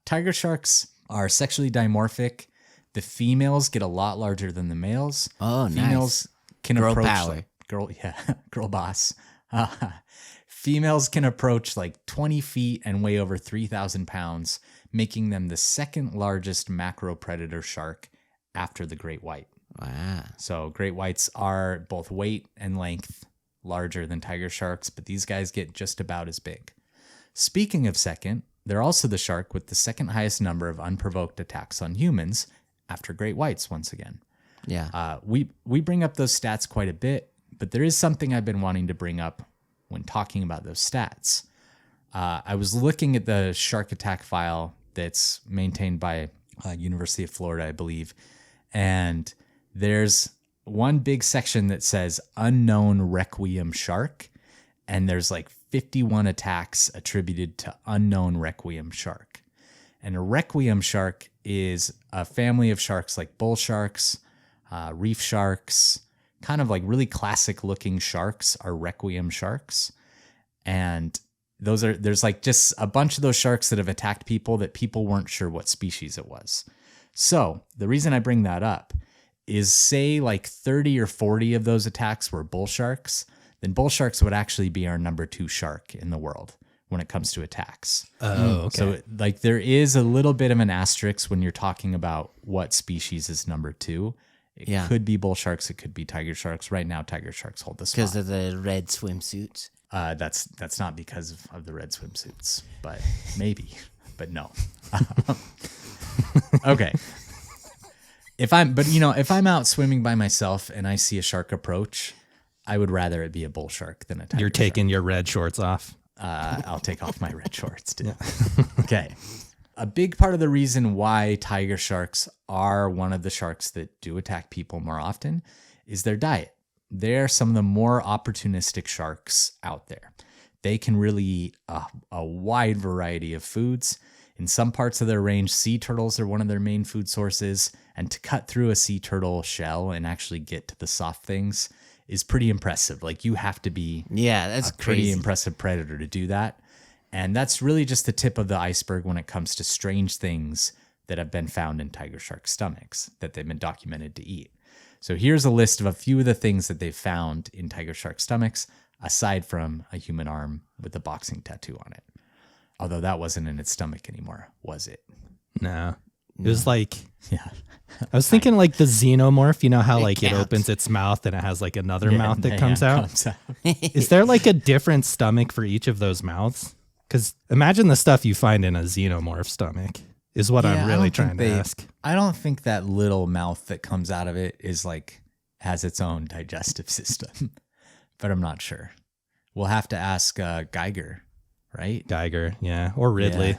B: Tiger sharks are sexually dimorphic. The females get a lot larger than the males.
A: Oh,
B: females can
A: girl
B: approach
A: power.
B: Girl boss. Females can approach like 20 feet and weigh over 3,000 pounds, making them the second largest macropredator shark after the great white.
A: Wow.
B: So great whites are both weight and length larger than tiger sharks, but these guys get just about as big. Speaking of second, they're also the shark with the second highest number of unprovoked attacks on humans after great whites once again.
A: Yeah.
B: We bring up those stats quite a bit, but there is something I've been wanting to bring up when talking about those stats. I was looking at the shark attack file that's maintained by University of Florida, I believe, and there's one big section that says unknown requiem shark, and there's like 51 attacks attributed to unknown requiem shark. And a requiem shark is a family of sharks like bull sharks, reef sharks, kind of like really classic looking sharks are requiem sharks. And there's like just a bunch of those sharks that have attacked people that people weren't sure what species it was. So the reason I bring that up is, say like 30 or 40 of those attacks were bull sharks, then bull sharks would actually be our number 2 shark in the world when it comes to attacks.
C: Oh, okay.
B: So like there is a little bit of an asterisk when you're talking about what species is number 2. It could be bull sharks. It could be tiger sharks. Right now, tiger sharks hold the spot.
A: Because of the red swimsuits?
B: That's not because of the red swimsuits, but maybe, but no. Okay. If I'm out swimming by myself and I see a shark approach, I would rather it be a bull shark than a tiger
C: You're taking your red shorts off.
B: I'll take off my red shorts too. Okay. A big part of the reason why tiger sharks are one of the sharks that do attack people more often is their diet. They're some of the more opportunistic sharks out there. They can really eat a wide variety of foods. In some parts of their range, sea turtles are one of their main food sources, and to cut through a sea turtle shell and actually get to the soft things is pretty impressive. Like you have to be
A: that's
B: a pretty
A: crazy.
B: impressive predator to do that. And that's really just the tip of the iceberg when it comes to strange things that have been found in tiger shark stomachs that they've been documented to eat. So here's a list of a few of the things that they've found in tiger shark stomachs, aside from a human arm with a boxing tattoo on it. Although that wasn't in its stomach anymore, was it?
C: No. It was like,
B: Yeah.
C: I was thinking like the xenomorph, you know how
A: It
C: like it
A: counts.
C: opens its mouth and it has like another
B: Yeah,
C: mouth that
B: yeah,
C: comes out. Is there like a different stomach for each of those mouths? Because imagine the stuff you find in a xenomorph stomach is what I'm really trying to ask.
B: I don't think that little mouth that comes out of it is like has its own digestive system, but I'm not sure. We'll have to ask Geiger, right?
C: Geiger, yeah. Or Ridley.
B: Yeah.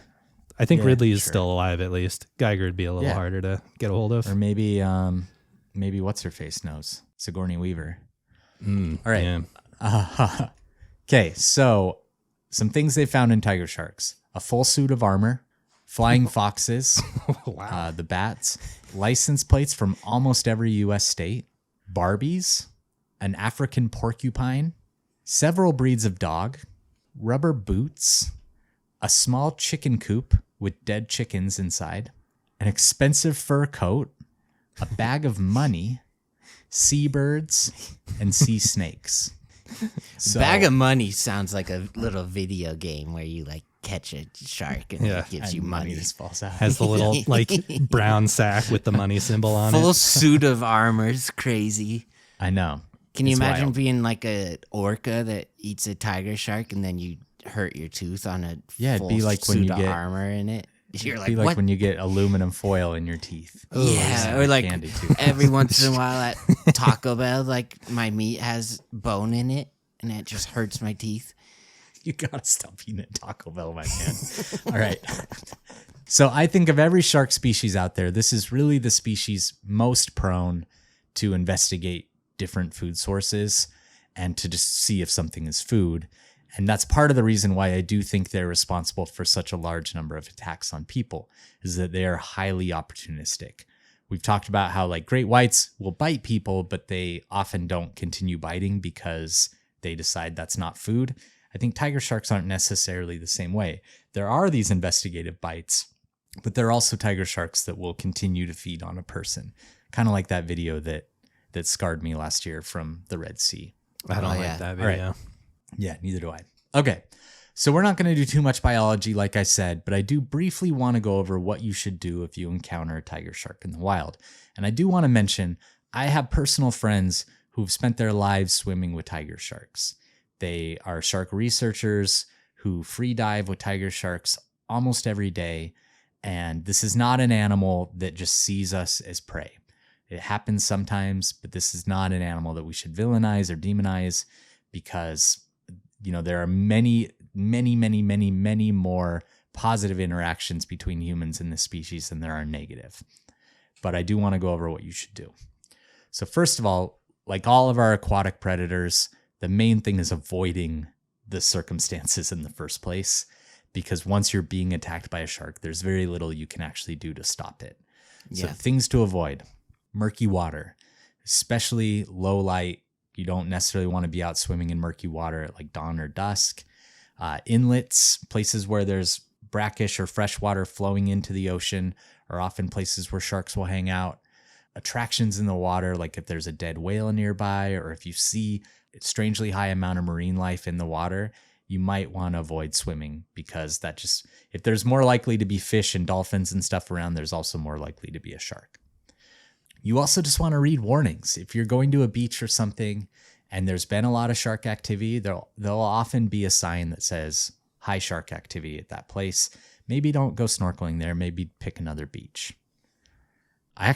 C: I think
B: Yeah,
C: Ridley is
B: sure.
C: still alive at least. Geiger would be a little harder to get a hold of.
B: Or maybe what's her face knows? Sigourney Weaver. All right.
C: Yeah.
B: Okay, so some things they found in tiger sharks: a full suit of armor, flying foxes,
C: Wow.
B: the bats, license plates from almost every U.S. state, Barbies, an African porcupine, several breeds of dog, rubber boots, a small chicken coop with dead chickens inside, an expensive fur coat, a bag of money, seabirds, and sea snakes.
A: So, bag of money sounds like a little video game where you like catch a shark and it gives you money.
B: Just falls out.
C: Has the little like brown sack with the money symbol on
A: Full
C: it.
A: suit of armor is crazy.
B: I know.
A: Can you imagine being like a orca that eats a tiger shark and then you hurt your tooth on a full
B: it'd be like
A: suit
B: when you
A: of
B: get
A: armor in it? You're
B: like, what? When you get aluminum foil in your teeth.
A: Yeah, or like every once in a while at Taco Bell, like my meat has bone in it and it just hurts my teeth.
B: You gotta stop eating at Taco Bell, my man. All right. So I think of every shark species out there, this is really the species most prone to investigate different food sources and to just see if something is food. And that's part of the reason why I do think they're responsible for such a large number of attacks on people, is that they are highly opportunistic. We've talked about how like great whites will bite people, but they often don't continue biting because they decide that's not food. I think tiger sharks aren't necessarily the same way. There are these investigative bites, but there are also tiger sharks that will continue to feed on a person. Kind of like that video that scarred me last year from the Red Sea.
C: I don't like that video.
B: Right. Yeah, neither do I. Okay, so we're not going to do too much biology, like I said, but I do briefly want to go over what you should do if you encounter a tiger shark in the wild. And I do want to mention, I have personal friends who've spent their lives swimming with tiger sharks. They are shark researchers who free dive with tiger sharks almost every day. And this is not an animal that just sees us as prey. It happens sometimes, but this is not an animal that we should villainize or demonize because, you know, there are many more positive interactions between humans and this species than there are negative. But I do want to go over what you should do. So first of all, like all of our aquatic predators, the main thing is avoiding the circumstances in the first place, because once you're being attacked by a shark, there's very little you can actually do to stop it. So things to avoid: murky water, especially low light. You don't necessarily want to be out swimming in murky water at like dawn or dusk. Inlets, places where there's brackish or fresh water flowing into the ocean, are often places where sharks will hang out. Attractions in the water, like if there's a dead whale nearby, or if you see a strangely high amount of marine life in the water, you might want to avoid swimming, because that just, if there's more likely to be fish and dolphins and stuff around, there's also more likely to be a shark. You also just want to read warnings. If you're going to a beach or something and there's been a lot of shark activity, there'll often be a sign that says high shark activity at that place. Maybe don't go snorkeling there. Maybe pick another beach. I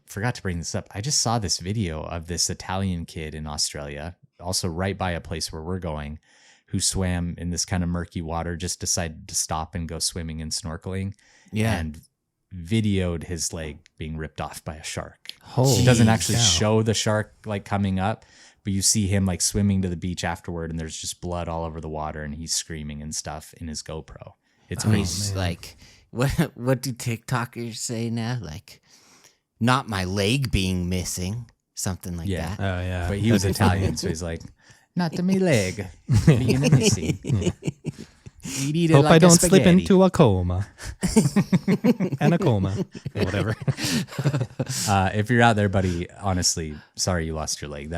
B: forgot to bring this up. I just saw this video of this Italian kid in Australia, also right by a place where we're going, who swam in this kind of murky water, just decided to stop and go swimming and snorkeling. Yeah. And videoed his leg being ripped off by a shark. He doesn't actually show the shark like coming up, but you see him like swimming to the beach afterward, and there's just blood all over the water, and he's screaming and stuff in his GoPro. It's crazy.
A: Like, what do TikTokers say now? Like, not my leg being missing, something like that.
C: Oh yeah.
B: But he was Italian, so he's like, not to me leg being missing.
C: Hope I don't slip into a coma. And a coma. Whatever.
B: If you're out there, buddy, honestly, sorry you lost your leg.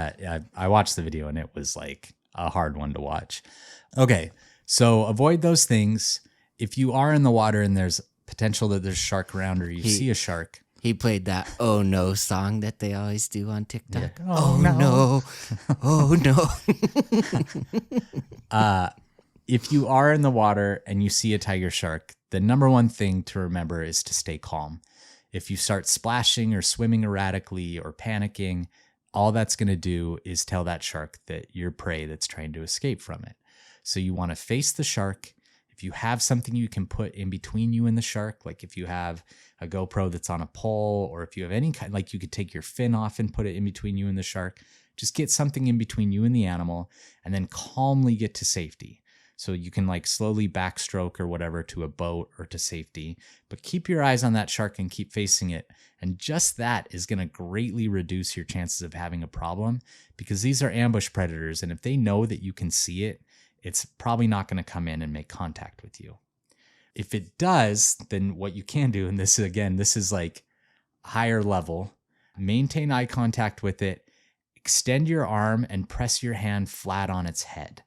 B: I watched the video and it was like a hard one to watch. Okay, so avoid those things. If you are in the water and there's potential that there's a shark around, or you see a shark.
A: He played that "Oh No" song that they always do on TikTok. Yeah. Oh no. Oh
B: no. If you are in the water and you see a tiger shark, the number one thing to remember is to stay calm. If you start splashing or swimming erratically or panicking, all that's going to do is tell that shark that you're prey that's trying to escape from it. So you want to face the shark. If you have something you can put in between you and the shark, like if you have a GoPro that's on a pole, or if you have any kind, like you could take your fin off and put it in between you and the shark, just get something in between you and the animal and then calmly get to safety. So you can like slowly backstroke or whatever to a boat or to safety, but keep your eyes on that shark and keep facing it. And just that is going to greatly reduce your chances of having a problem, because these are ambush predators. And if they know that you can see it, it's probably not going to come in and make contact with you. If it does, then what you can do, and this is like higher level, maintain eye contact with it, extend your arm and press your hand flat on its head.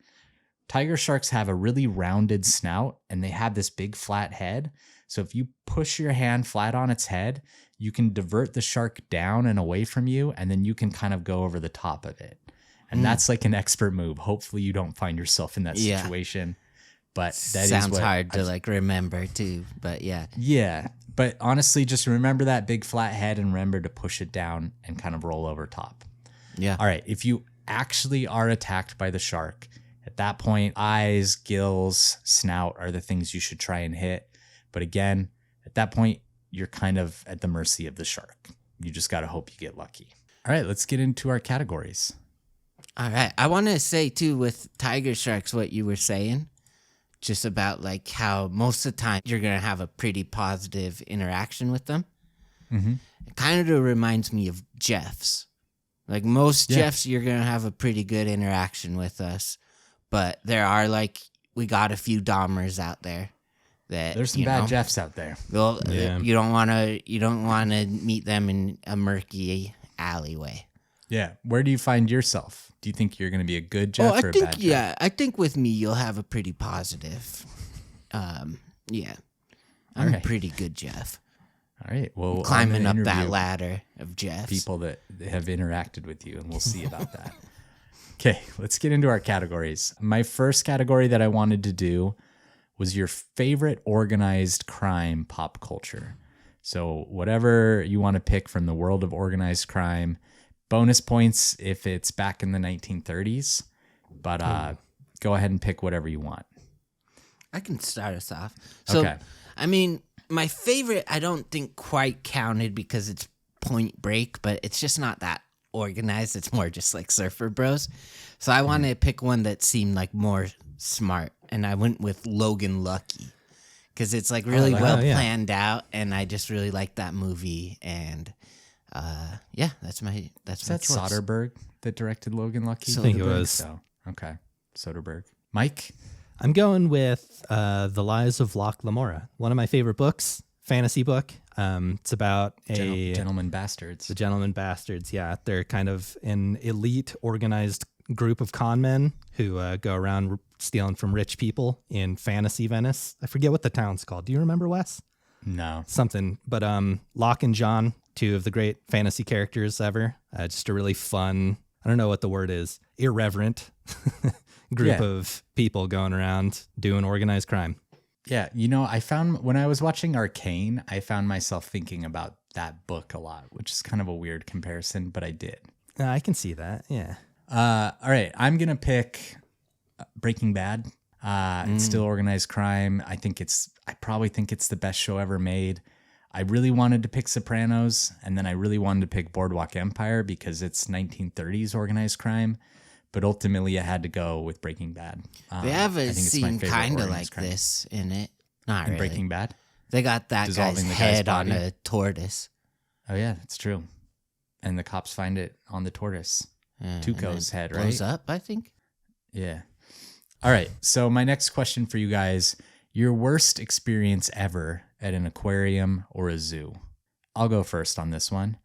B: Tiger sharks have a really rounded snout and they have this big flat head. So if you push your hand flat on its head, you can divert the shark down and away from you, and then you can kind of go over the top of it. And that's like an expert move. Hopefully you don't find yourself in that situation. But that
A: sounds hard to like remember too. But yeah.
B: Yeah. But honestly, just remember that big flat head and remember to push it down and kind of roll over top.
A: Yeah.
B: All right. If you actually are attacked by the shark, at that point, eyes, gills, snout are the things you should try and hit. But again, at that point, you're kind of at the mercy of the shark. You just got to hope you get lucky. All right, let's get into our categories.
A: All right. I want to say too, with tiger sharks, what you were saying, just about like how most of the time you're going to have a pretty positive interaction with them.
B: Mm-hmm.
A: It kind of reminds me of Jeffs. Like most Jeffs, you're going to have a pretty good interaction with us. But there are like, we got a few Dahmers out there.
B: There's some bad Jeffs out there.
A: Well, you don't want to meet them in a murky alleyway.
B: Yeah. Where do you find yourself? Do you think you're going to be a good Jeff or a bad Jeff?
A: Yeah, I think with me you'll have a pretty positive. Yeah, I'm a pretty good Jeff.
B: All right. Well,
A: I'm climbing up that ladder of Jeffs.
B: People that have interacted with you, and we'll see about that. Okay, let's get into our categories. My first category that I wanted to do was your favorite organized crime pop culture. So whatever you want to pick from the world of organized crime. Bonus points if it's back in the 1930s, but go ahead and pick whatever you want.
A: I can start us off. So, okay. I mean, my favorite I don't think quite counted because it's Point Break, but it's just not that organized. It's more just like Surfer Bros. So I wanted to pick one that seemed like more smart, and I went with Logan Lucky because it's like really planned out, and I just really like that movie. And that's my choice.
B: Soderbergh that directed Logan Lucky?
C: I think it was.
B: So, okay, Soderbergh. Mike?
C: I'm going with The Lies of Locke Lamora, one of my favorite books, fantasy book. It's about
B: Gentleman Bastards.
C: The Gentleman Bastards, yeah. They're kind of an elite, organized group of con men who go around stealing from rich people in fantasy Venice. I forget what the town's called. Do you remember, Wes?
B: No.
C: Something. But Locke and John, two of the great fantasy characters ever. Just a really fun, I don't know what the word is, irreverent group of people going around doing organized crime.
B: Yeah, I found when I was watching Arcane, I found myself thinking about that book a lot, which is kind of a weird comparison, but I did.
C: I can see that, yeah.
B: All right, I'm going to pick Breaking Bad. It's still organized crime. I probably think it's the best show ever made. I really wanted to pick Sopranos, and then I really wanted to pick Boardwalk Empire because it's 1930s organized crime. But ultimately, I had to go with Breaking Bad.
A: They have a scene kind of like this in it. Not really.
B: Breaking Bad?
A: They got that guy's head on a tortoise.
B: Oh, yeah, that's true. And the cops find it on the tortoise. Tuco's head, right?
A: Blows up, I think.
B: Yeah. All right. So my next question for you guys, your worst experience ever at an aquarium or a zoo? I'll go first on this one.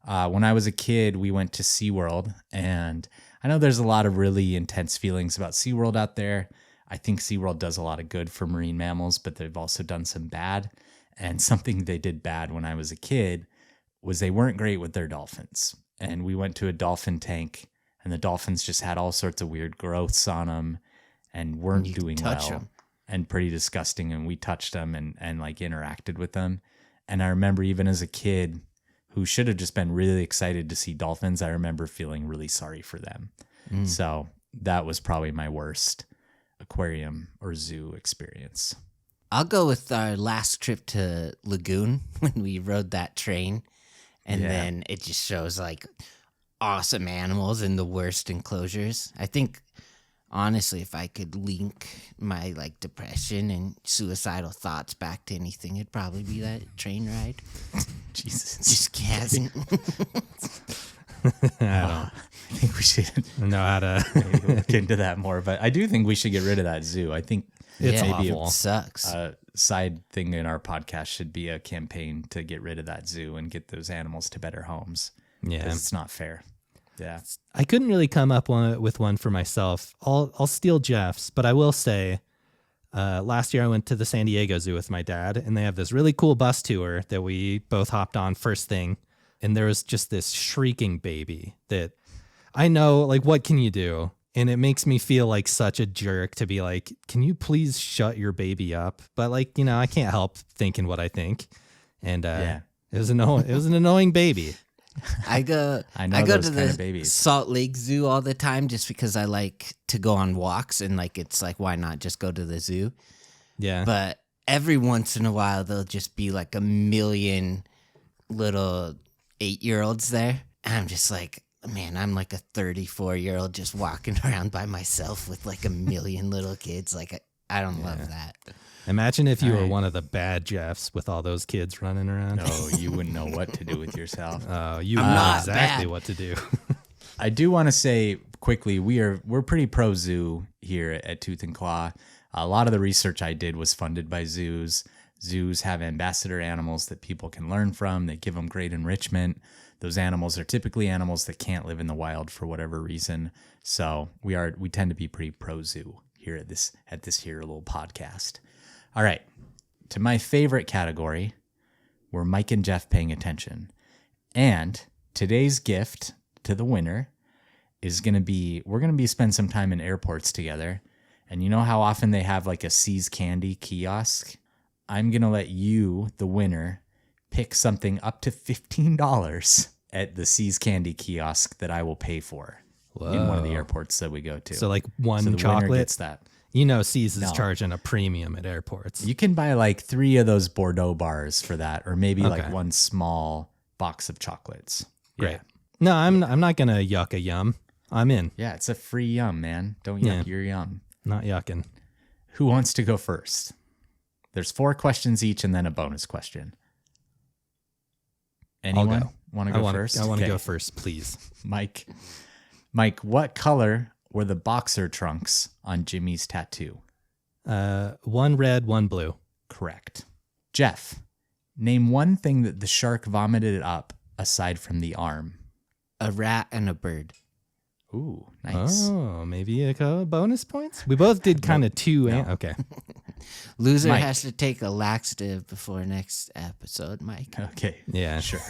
B: When I was a kid, we went to SeaWorld, and I know there's a lot of really intense feelings about SeaWorld out there. I think SeaWorld does a lot of good for marine mammals, but they've also done some bad. And something they did bad when I was a kid was they weren't great with their dolphins. And we went to a dolphin tank, and the dolphins just had all sorts of weird growths on them and weren't doing well and pretty disgusting. And we touched them and like interacted with them. And I remember even as a kid who should have just been really excited to see dolphins, I remember feeling really sorry for them. So that was probably my worst aquarium or zoo experience.
A: I'll go with our last trip to Lagoon when we rode that train. And then it just shows like awesome animals in the worst enclosures. I think, honestly, if I could link my like depression and suicidal thoughts back to anything, it'd probably be that train ride.
B: Jesus.
A: Just kidding.
B: I think we should
C: know how to
B: look into that more, but I do think we should get rid of that zoo. I think
C: It's
A: Maybe
C: awful.
A: It sucks.
B: Side thing in our podcast should be a campaign to get rid of that zoo and get those animals to better homes.
C: Yeah.
B: 'Cause it's not fair. Yeah.
C: I couldn't really come up with one for myself. I'll steal Jeff's, but I will say, last year I went to the San Diego Zoo with my dad, and they have this really cool bus tour that we both hopped on first thing. And there was just this shrieking baby that I know, like, what can you do? And it makes me feel like such a jerk to be like, can you please shut your baby up? But like, I can't help thinking what I think. And it was an annoying baby.
A: I go to the Salt Lake Zoo all the time just because I like to go on walks, and like it's like, why not just go to the zoo?
C: Yeah.
A: But every once in a while there'll just be like a million little 8-year-olds there, and I'm just like, man, I'm like a 34-year-old just walking around by myself with like a million little kids. Like I don't love that.
C: Imagine if you were one of the bad Jeffs with all those kids running around.
B: Oh, you wouldn't know what to do with yourself.
C: Oh, you know exactly what to do.
B: I do want to say quickly, we're pretty pro zoo here at Tooth and Claw. A lot of the research I did was funded by zoos. Zoos have ambassador animals that people can learn from. They give them great enrichment. Those animals are typically animals that can't live in the wild for whatever reason. So we tend to be pretty pro zoo here at this here little podcast. All right, to my favorite category, were Mike and Jeff paying attention? And today's gift to the winner is we're going to be spend some time in airports together. And you know how often they have like a See's Candy kiosk? I'm going to let you, the winner, pick something up to $15 at the See's Candy kiosk that I will pay for in one of the airports that we go to.
C: So like one
B: the
C: chocolate
B: winner gets that.
C: See's is charging a premium at airports.
B: You can buy like 3 of those Bordeaux bars for that, or maybe like one small box of chocolates.
C: Great.
B: Yeah.
C: No, I'm not gonna yuck a yum. I'm in.
B: Yeah, it's a free yum, man. Don't yuck your yum.
C: Not yucking.
B: Who wants to go first? There's 4 questions each and then a bonus question. Anyone want to go first?
C: I want to go first, please.
B: Mike, what color were the boxer trunks on Jimmy's tattoo?
C: One red, one blue.
B: Correct. Jeff, name one thing that the shark vomited up aside from the arm.
A: A rat and a bird.
B: Ooh, nice.
C: Oh, maybe a bonus points? We both did kind of two. No. Okay.
A: Loser has to take a laxative before next episode, Mike.
B: Okay.
C: Yeah.
B: Sure.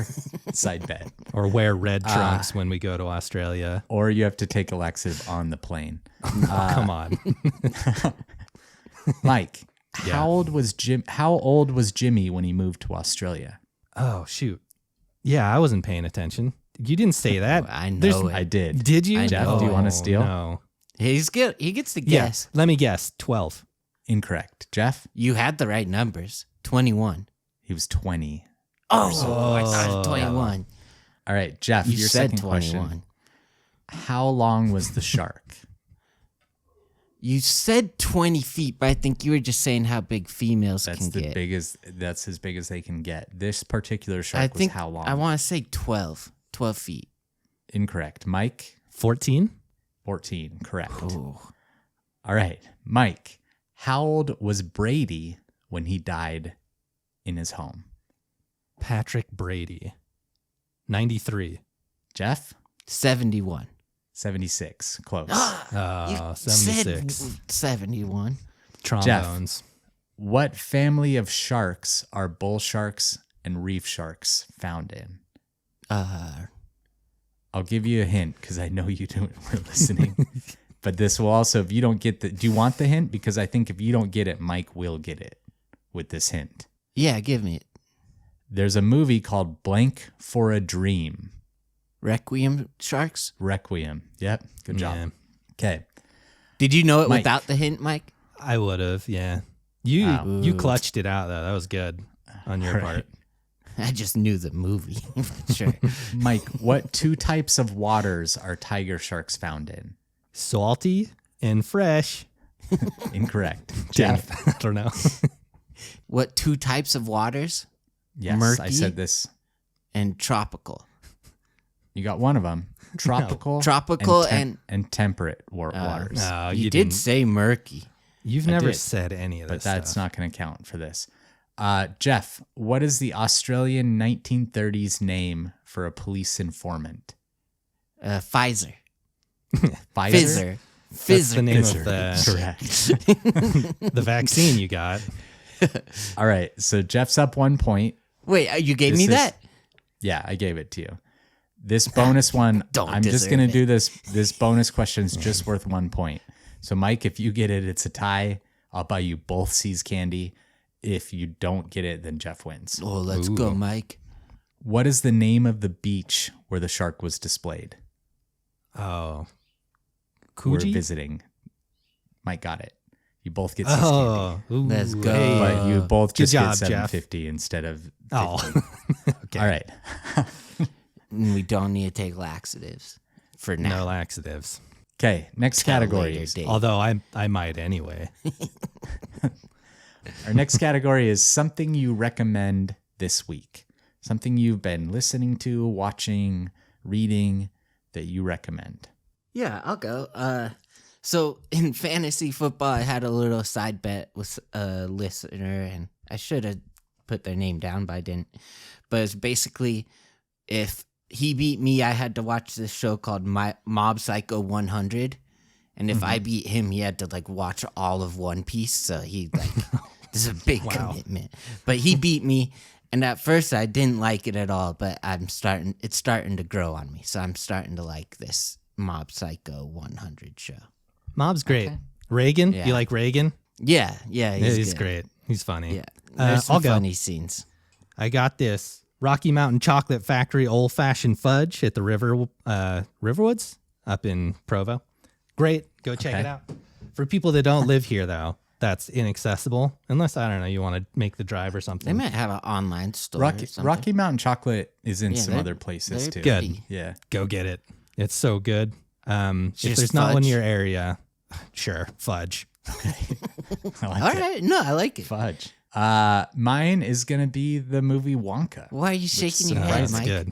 B: Side bet.
C: Or wear red trunks when we go to Australia.
B: Or you have to take a laxative on the plane.
C: Come on.
B: Mike, how old was Jimmy when he moved to Australia?
C: Oh, shoot. Yeah, I wasn't paying attention. You didn't say that.
A: I know
B: I did.
C: Did you?
B: Jeff, do you want to steal?
C: No.
A: He gets to guess.
C: Let me guess. 12.
B: Incorrect. Jeff?
A: You had the right numbers. 21.
B: He was 20.
A: I thought it was 21.
B: All right, Jeff,
A: You
B: your
A: said
B: second
A: 21.
B: question. How long was the shark?
A: You said 20 feet, but I think you were just saying how big females can get.
B: That's as big as they can get. This particular shark was how long?
A: I want to say 12. 12 feet.
B: Incorrect. Mike?
C: 14?
B: 14. Correct.
A: Ooh.
B: All right. Mike, how old was Brady when he died in his home?
C: Patrick Brady. 93.
B: Jeff?
A: 71.
B: 76. Close.
C: Oh, 76.
A: Said 71.
C: Trombones.
B: Jeff, what family of sharks are bull sharks and reef sharks found in? I'll give you a hint because I know you were listening. But this will also, if you don't get do you want the hint? Because I think if you don't get it, Mike will get it with this hint.
A: Yeah, give me it.
B: There's a movie called Blank for a Dream.
A: Requiem sharks?
B: Requiem. Yep. Good job.
C: Yeah.
B: Okay.
A: Did you know it
B: Mike.
A: without the hint, Mike?
C: I would have, yeah. You clutched it out, though. That was good on your part.
A: I just knew the movie. Sure.
B: Mike, what 2 types of waters are tiger sharks found in?
C: Salty and fresh.
B: Incorrect.
C: Jeff.
B: Jeff.
C: I don't know.
A: What 2 types of waters?
B: Yes,
A: Murky
B: I said this.
A: And tropical.
B: You got one of them. Tropical.
A: Tropical
B: and temperate waters.
C: No,
A: you did
C: didn't.
A: say murky.
C: You've never said any of this
B: but that's
C: stuff.
B: not going to count for this. Jeff, what is the Australian 1930s name for a police informant?
A: Pfizer.
B: Pfizer?
A: Fizzer.
C: That's the name
B: Pfizer.
C: of
B: Correct.
C: the vaccine you got.
B: All right, so Jeff's up 1 point.
A: Wait, you gave me that?
B: Yeah, I gave it to you. This bonus one,
A: Don't
B: I'm just
A: deserve
B: going to
A: it.
B: do this. This bonus question is just worth 1 point. So, Mike, if you get it, it's a tie. I'll buy you both C's candy. If you don't get it, then Jeff wins.
A: Oh, let's go, Mike.
B: What is the name of the beach where the shark was displayed?
C: Oh.
B: We're
C: Coogee?
B: visiting. Mike got it. You both get C's candy.
C: Oh. Ooh,
A: Let's go.
C: hey.
B: But you both
C: Good
B: just
C: job,
B: get
C: Jeff.
B: 750 instead of 50.
C: Oh. Okay.
B: All right.
A: We don't need to take laxatives for now.
C: No laxatives.
B: Okay, next
A: Till
B: category.
A: later date.
C: Although I might anyway.
B: Our next category is something you recommend this week. Something you've been listening to, watching, reading that you recommend.
A: Yeah, I'll go. So in fantasy football, I had a little side bet with a listener, and I should have put their name down, but I didn't. But it's basically, if he beat me, I had to watch this show called Mob Psycho 100, and if I beat him, he had to like watch all of One Piece. So he like, this is a big commitment. But he beat me, and at first I didn't like it at all. But it's starting to grow on me. So I'm starting to like this Mob Psycho 100 show.
C: Mob's great.
A: Okay.
C: Reagan?
A: Yeah.
C: You like Reagan?
A: Yeah,
C: He's
A: good.
C: great. He's funny.
A: Yeah, there's
C: I'll
A: some
C: go.
A: funny scenes.
C: I got this Rocky Mountain Chocolate Factory old fashioned fudge at the Riverwoods up in Provo. Great. Go check it out. For people that don't live here, though, that's inaccessible. Unless, I don't know, you want to make the drive or
A: They
C: something.
A: might have an online store. or something.
B: Rocky Mountain Chocolate is in some
A: they're-
B: other places
A: they're
B: too.
C: Good.
A: pretty.
B: Yeah.
C: Go get it. It's so good. If
A: Just
C: there's not one in
A: fudge?
C: your area, sure, fudge.
B: I like
A: All
B: it.
A: right, no, I like it.
B: Fudge. Mine is gonna be the movie Wonka.
A: Why are you shaking your head,
C: That's
A: Mike?
C: good.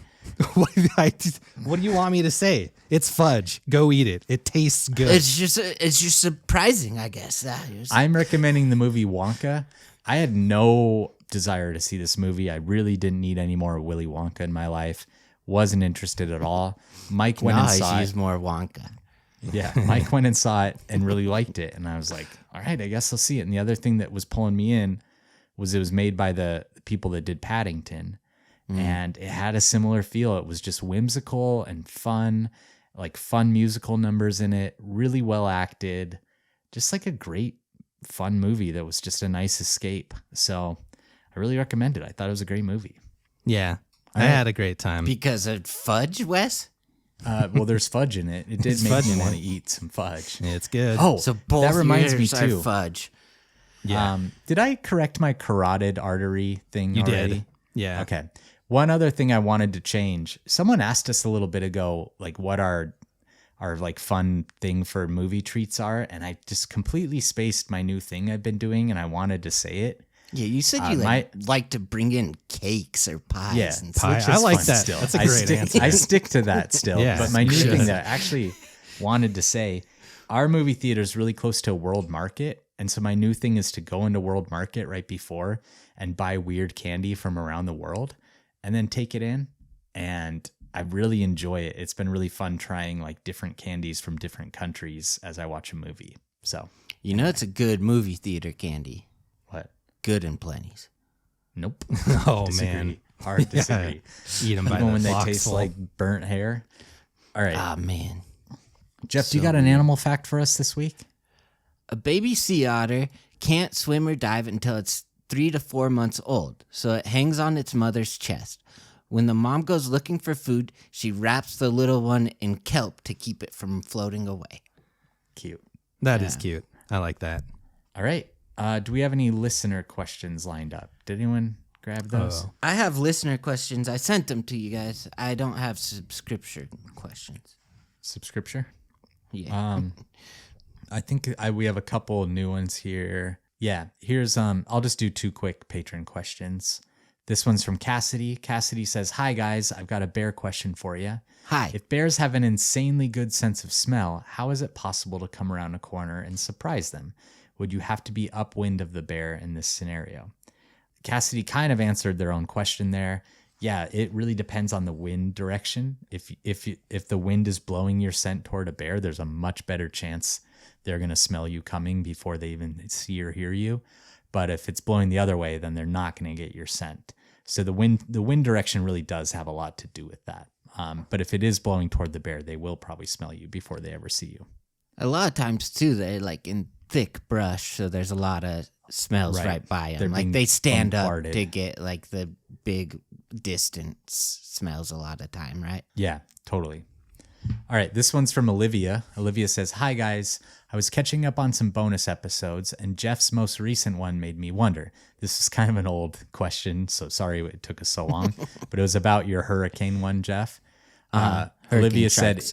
C: What do you want me to say? It's fudge. Go eat it. It tastes good.
A: It's just surprising, I guess. That is.
B: I'm recommending the movie Wonka. I had no desire to see this movie. I really didn't need any more Willy Wonka in my life. Wasn't interested at all. Mike went and saw
A: use
B: it.
A: more Wonka.
B: Yeah, Mike went and saw it and really liked it. And I was like, all right, I guess I'll see it. And the other thing that was pulling me in was it was made by the people that did Paddington. And it had a similar feel. It was just whimsical and fun, like fun musical numbers in it, really well acted, just like a great fun movie that was just a nice escape. So I really recommend it. I thought it was a great movie.
C: Yeah. I
B: right.
C: had a great time.
A: Because of fudge, Wes?
B: Well, there's fudge in it. It did
C: There's
B: make
C: fudge
B: me
C: in
B: want
C: it.
B: to eat some fudge.
C: It's good.
B: Oh,
A: So both
B: that reminds me
A: yours are
B: too.
A: fudge.
C: yeah.
B: Did I correct my carotid artery thing
C: You
B: already?
C: did. Yeah.
B: Okay. One other thing I wanted to change. Someone asked us a little bit ago, like what our like fun thing for movie treats are, and I just completely spaced my new thing I've been doing, and I wanted to say it.
A: Yeah, you said you like to bring in cakes or pies.
B: Yeah,
A: and
C: pie.
A: stuff.
C: I like
B: fun
C: that.
B: Still.
C: That's a
B: I
C: great answer.
B: I stick to that still.
C: Yeah,
B: but my new
C: you
B: thing
C: should.
B: that I actually wanted to say, our movie theater is really close to a World Market, and so my new thing is to go into World Market right before and buy weird candy from around the world, and then take it in. And I really enjoy it. It's been really fun trying like different candies from different countries as I watch a movie. So
A: You know it's a good movie theater candy.
B: what?
A: Good and plenty's.
B: Nope.
C: Oh,
B: Disagree.
C: man.
B: Hard disagree.
C: Eat them by
B: Even
C: the
B: when they
C: box
B: taste
C: full.
B: like burnt hair. All right.
A: Ah, man.
B: Jeff, do you
A: so
B: got an animal fact for us this week?
A: A baby sea otter can't swim or dive until it's 3 to 4 months old, so it hangs on its mother's chest. When the mom goes looking for food, she wraps the little one in kelp to keep it from floating away.
B: Cute.
C: That is cute. I like that.
B: All right. Do we have any listener questions lined up? Did anyone grab those?
C: Oh.
A: I have listener questions. I sent them to you guys. I don't have subscription questions.
B: Subscription?
A: Yeah.
B: I think we have a couple new ones here. Yeah, here's I'll just do 2 quick patron questions. This one's from Cassidy. Cassidy says, "Hi guys, I've got a bear question for you.
A: Hi.
B: If bears have an insanely good sense of smell, how is it possible to come around a corner and surprise them? would you have to be upwind of the bear in this scenario? Cassidy kind of answered their own question there. Yeah, it really depends on the wind direction. If the wind is blowing your scent toward a bear, there's a much better chance they're going to smell you coming before they even see or hear you. But if it's blowing the other way, then they're not going to get your scent. So the wind direction really does have a lot to do with that. But if it is blowing toward the bear, they will probably smell you before they ever see you.
A: A lot of times, too, they're like in thick brush, so there's a lot of smells right by them. Like they stand bombarded up to get like the big distance smells a lot of time, right?
B: Yeah, totally. All right, this one's from Olivia. Olivia says, "Hi guys, I was catching up on some bonus episodes, and Jeff's most recent one made me wonder." This is kind of an old question, so sorry it took us so long, but it was about your hurricane one, Jeff. Olivia said,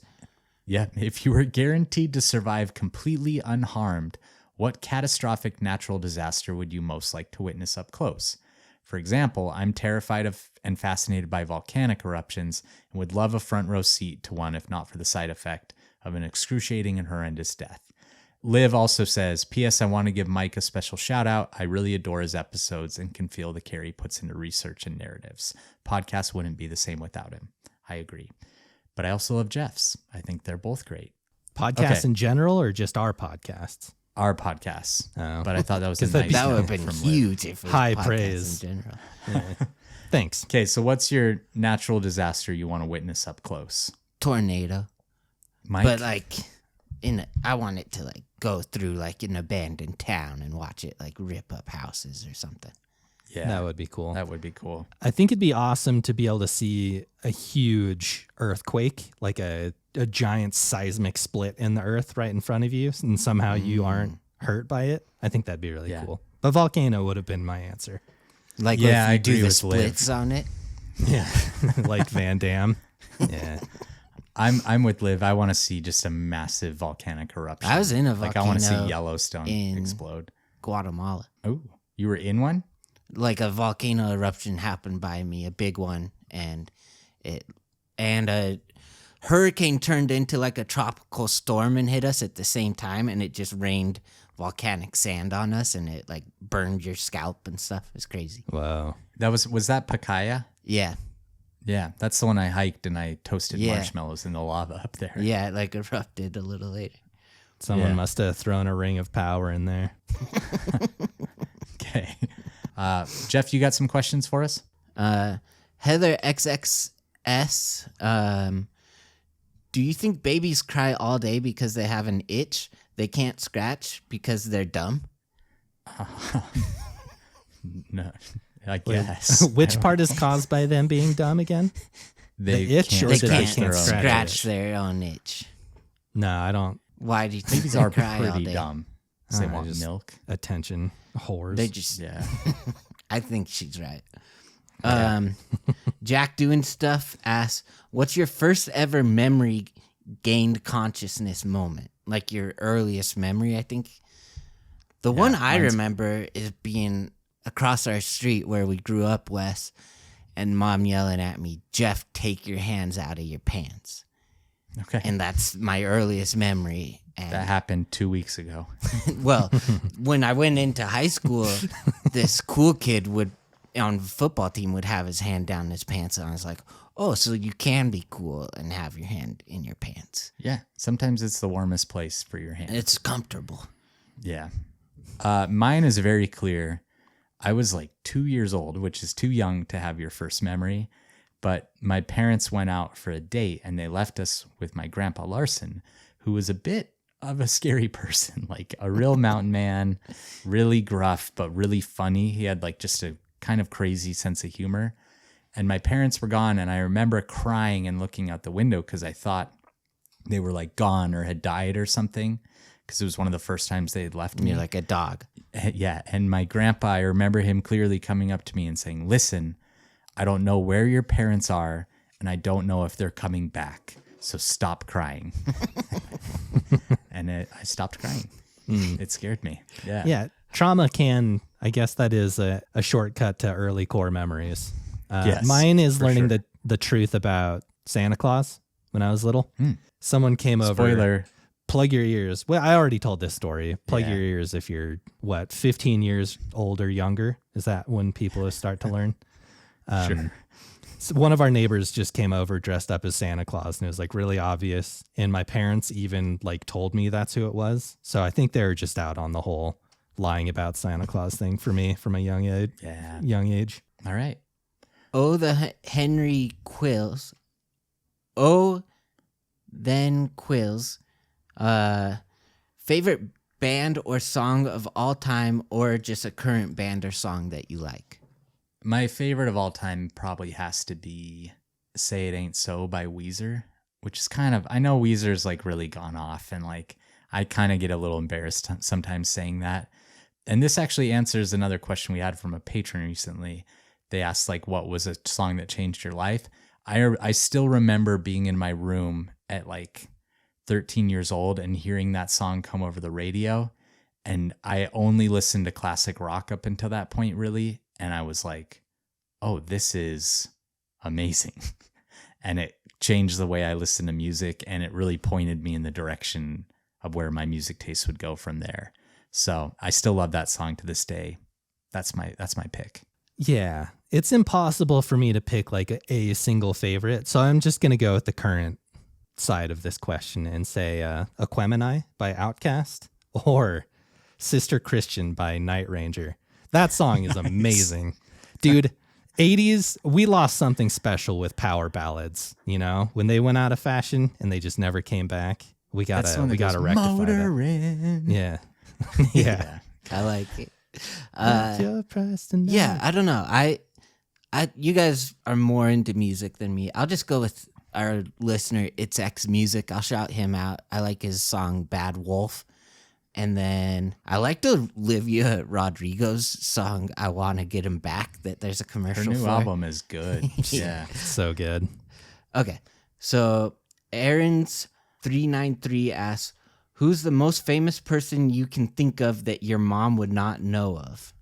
B: "Yeah, if you were guaranteed to survive completely unharmed, what catastrophic natural disaster would you most like to witness up close? For example, I'm terrified of and fascinated by volcanic eruptions and would love a front row seat to one if not for the side effect of an excruciating and horrendous death." Liv also says, "P.S. I want to give Mike a special shout out. I really adore his episodes and can feel the care he puts into research and narratives. Podcasts wouldn't be the same without him." I agree. But I also love Jeff's. I think they're both great.
C: Podcasts in general or just our podcasts?
B: Our podcasts.
C: Oh.
B: But I thought that was a nice
A: that would have been huge if it was
C: high
A: podcasts
C: praise
A: in general.
C: Yeah. Thanks.
B: Okay, so what's your natural disaster you want to witness up close?
A: Tornado.
B: Mike?
A: But like I want it to like go through like an abandoned town and watch it like rip up houses or something.
B: Yeah,
C: that would be cool.
B: That would be cool.
C: I think it'd be awesome to be able to see a huge earthquake, like a giant seismic split in the earth right in front of you, and somehow you aren't hurt by it. I think that'd be really cool. But volcano would have been my answer.
A: Like if you do the splits on it.
C: Yeah, like Van Damme. Yeah.
B: I'm with Liv. I want to see just a massive volcanic eruption.
A: I was in a volcano.
B: I want to see Yellowstone explode.
A: Guatemala.
B: Oh, you were in one?
A: Like a volcano eruption happened by me, a big one, and a hurricane turned into like a tropical storm and hit us at the same time, and it just rained volcanic sand on us, and it like burned your scalp and stuff. It's crazy.
C: Wow.
B: Was that Pacaya?
A: Yeah.
B: Yeah, that's the one I hiked and I toasted marshmallows in the lava up there.
A: Yeah, it like erupted a little later.
C: Someone must have thrown a ring of power in there.
B: Okay. Jeff, you got some questions for us?
A: Heather XXS, do you think babies cry all day because they have an itch they can't scratch because they're dumb?
B: No, I guess.
C: Which part is caused by them being dumb again?
B: The
C: itch, or
A: they
C: that
A: can't
C: they
A: scratch their own itch.
C: No, I don't.
A: Why do you think
B: babies
A: they
B: are
A: cry all
B: pretty
A: day?
B: dumb? They want milk.
C: Attention whores.
A: They just I think she's right. Jack Doing Stuff asks, what's your first ever memory gained consciousness moment? Like your earliest memory, I think. The one I remember is being across our street where we grew up, Wes, and Mom yelling at me, "Jeff, take your hands out of your pants."
B: Okay.
A: And that's my earliest memory. And
B: that happened 2 weeks ago.
A: well, when I went into high school, this cool kid on the football team would have his hand down his pants, and I was like, oh, so you can be cool and have your hand in your pants.
B: Yeah, sometimes it's the warmest place for your hand.
A: It's comfortable.
B: Yeah. Mine is very clear. I was like 2 years old, which is too young to have your first memory. But my parents went out for a date and they left us with my grandpa Larson, who was a bit of a scary person, like a real mountain man, really gruff, but really funny. He had like just a kind of crazy sense of humor. And my parents were gone. And I remember crying and looking out the window because I thought they were like gone or had died or something. Because it was one of the first times they had left me.
A: You're like a dog.
B: Yeah. And my grandpa, I remember him clearly coming up to me and saying, "Listen, I don't know where your parents are, and I don't know if they're coming back. So stop crying." And I stopped crying. It scared me. Yeah.
C: Yeah. Trauma I guess that is a shortcut to early core memories.
B: Yes,
C: mine is learning the truth about Santa Claus when I was little. Someone came over.
B: Spoiler.
C: plug your ears. Well, I already told this story. Plug
B: Yeah.
C: your ears if you're, 15 years old or younger? Is that when people start to learn?
B: Sure.
C: So one of our neighbors just came over dressed up as Santa Claus, and it was like really obvious. And my parents even like told me that's who it was. So I think they were just out on the whole lying about Santa Claus thing for me from a young age.
B: Yeah.
C: Young age.
B: All right.
A: Oh, the Henry Quills. Oh, then Quills. Favorite band or song of all time, or just a current band or song that you like?
B: My favorite of all time probably has to be Say It Ain't So by Weezer, which is kind of, I know Weezer's like really gone off, and like I kind of get a little embarrassed sometimes saying that. And this actually answers another question we had from a patron recently. They asked like, what was a song that changed your life? I still remember being in my room at like 13 years old and hearing that song come over the radio. And I only listened to classic rock up until that point, really. And I was like, oh, this is amazing. And it changed the way I listen to music, and it really pointed me in the direction of where my music taste would go from there. So I still love that song to this day. That's my pick.
C: Yeah, it's impossible for me to pick like a single favorite. So I'm just going to go with the current side of this question and say Aquemini by Outkast or Sister Christian by Night Ranger. That song is amazing. Dude, 80s, we lost something special with power ballads, you know, when they went out of fashion and they just never came back. We gotta rectify that. Yeah. Yeah.
A: I like it.
C: Yeah,
A: I don't know. I you guys are more into music than me. I'll just go with our listener, It's X Music. I'll shout him out. I like his song Bad Wolf. And then I liked Olivia Rodrigo's song I Want to Get Him Back that there's a commercial for.
B: Her new album is good. Yeah.
C: so good.
A: Okay. So Aaron's 393 asks, who's the most famous person you can think of that your mom would not know of?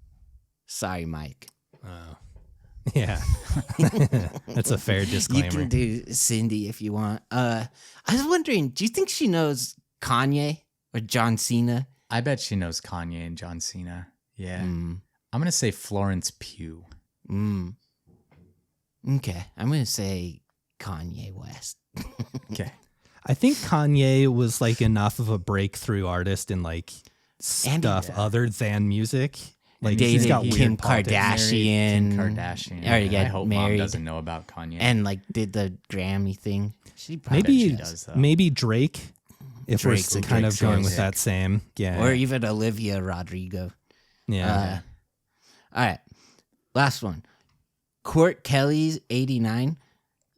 A: Sorry, Mike.
C: Yeah. That's a fair disclaimer.
A: You can do Cindy if you want. I was wondering, do you think she knows Kanye or John Cena?
B: I bet she knows Kanye and John Cena. Yeah.
A: Mm.
B: I'm going to say Florence Pugh.
A: Okay. I'm going to say Kanye West.
B: Okay.
C: I think Kanye was like enough of a breakthrough artist in like stuff other than music. Like
A: dated
C: he's got
A: Kim
C: weird politics.
A: Kardashian.
B: Kim Kardashian.
A: Already
B: I
A: got
B: hope
A: married.
B: Mom doesn't know about Kanye.
A: And like did the Grammy thing.
C: Maybe
B: does, though.
C: maybe Drake. If
A: Drake's
C: we're
A: a
C: kind
A: good
C: of going
A: choice.
C: with that same, yeah.
A: Or even Olivia Rodrigo.
C: Yeah.
A: All right. Last one. Court Kelly's 89.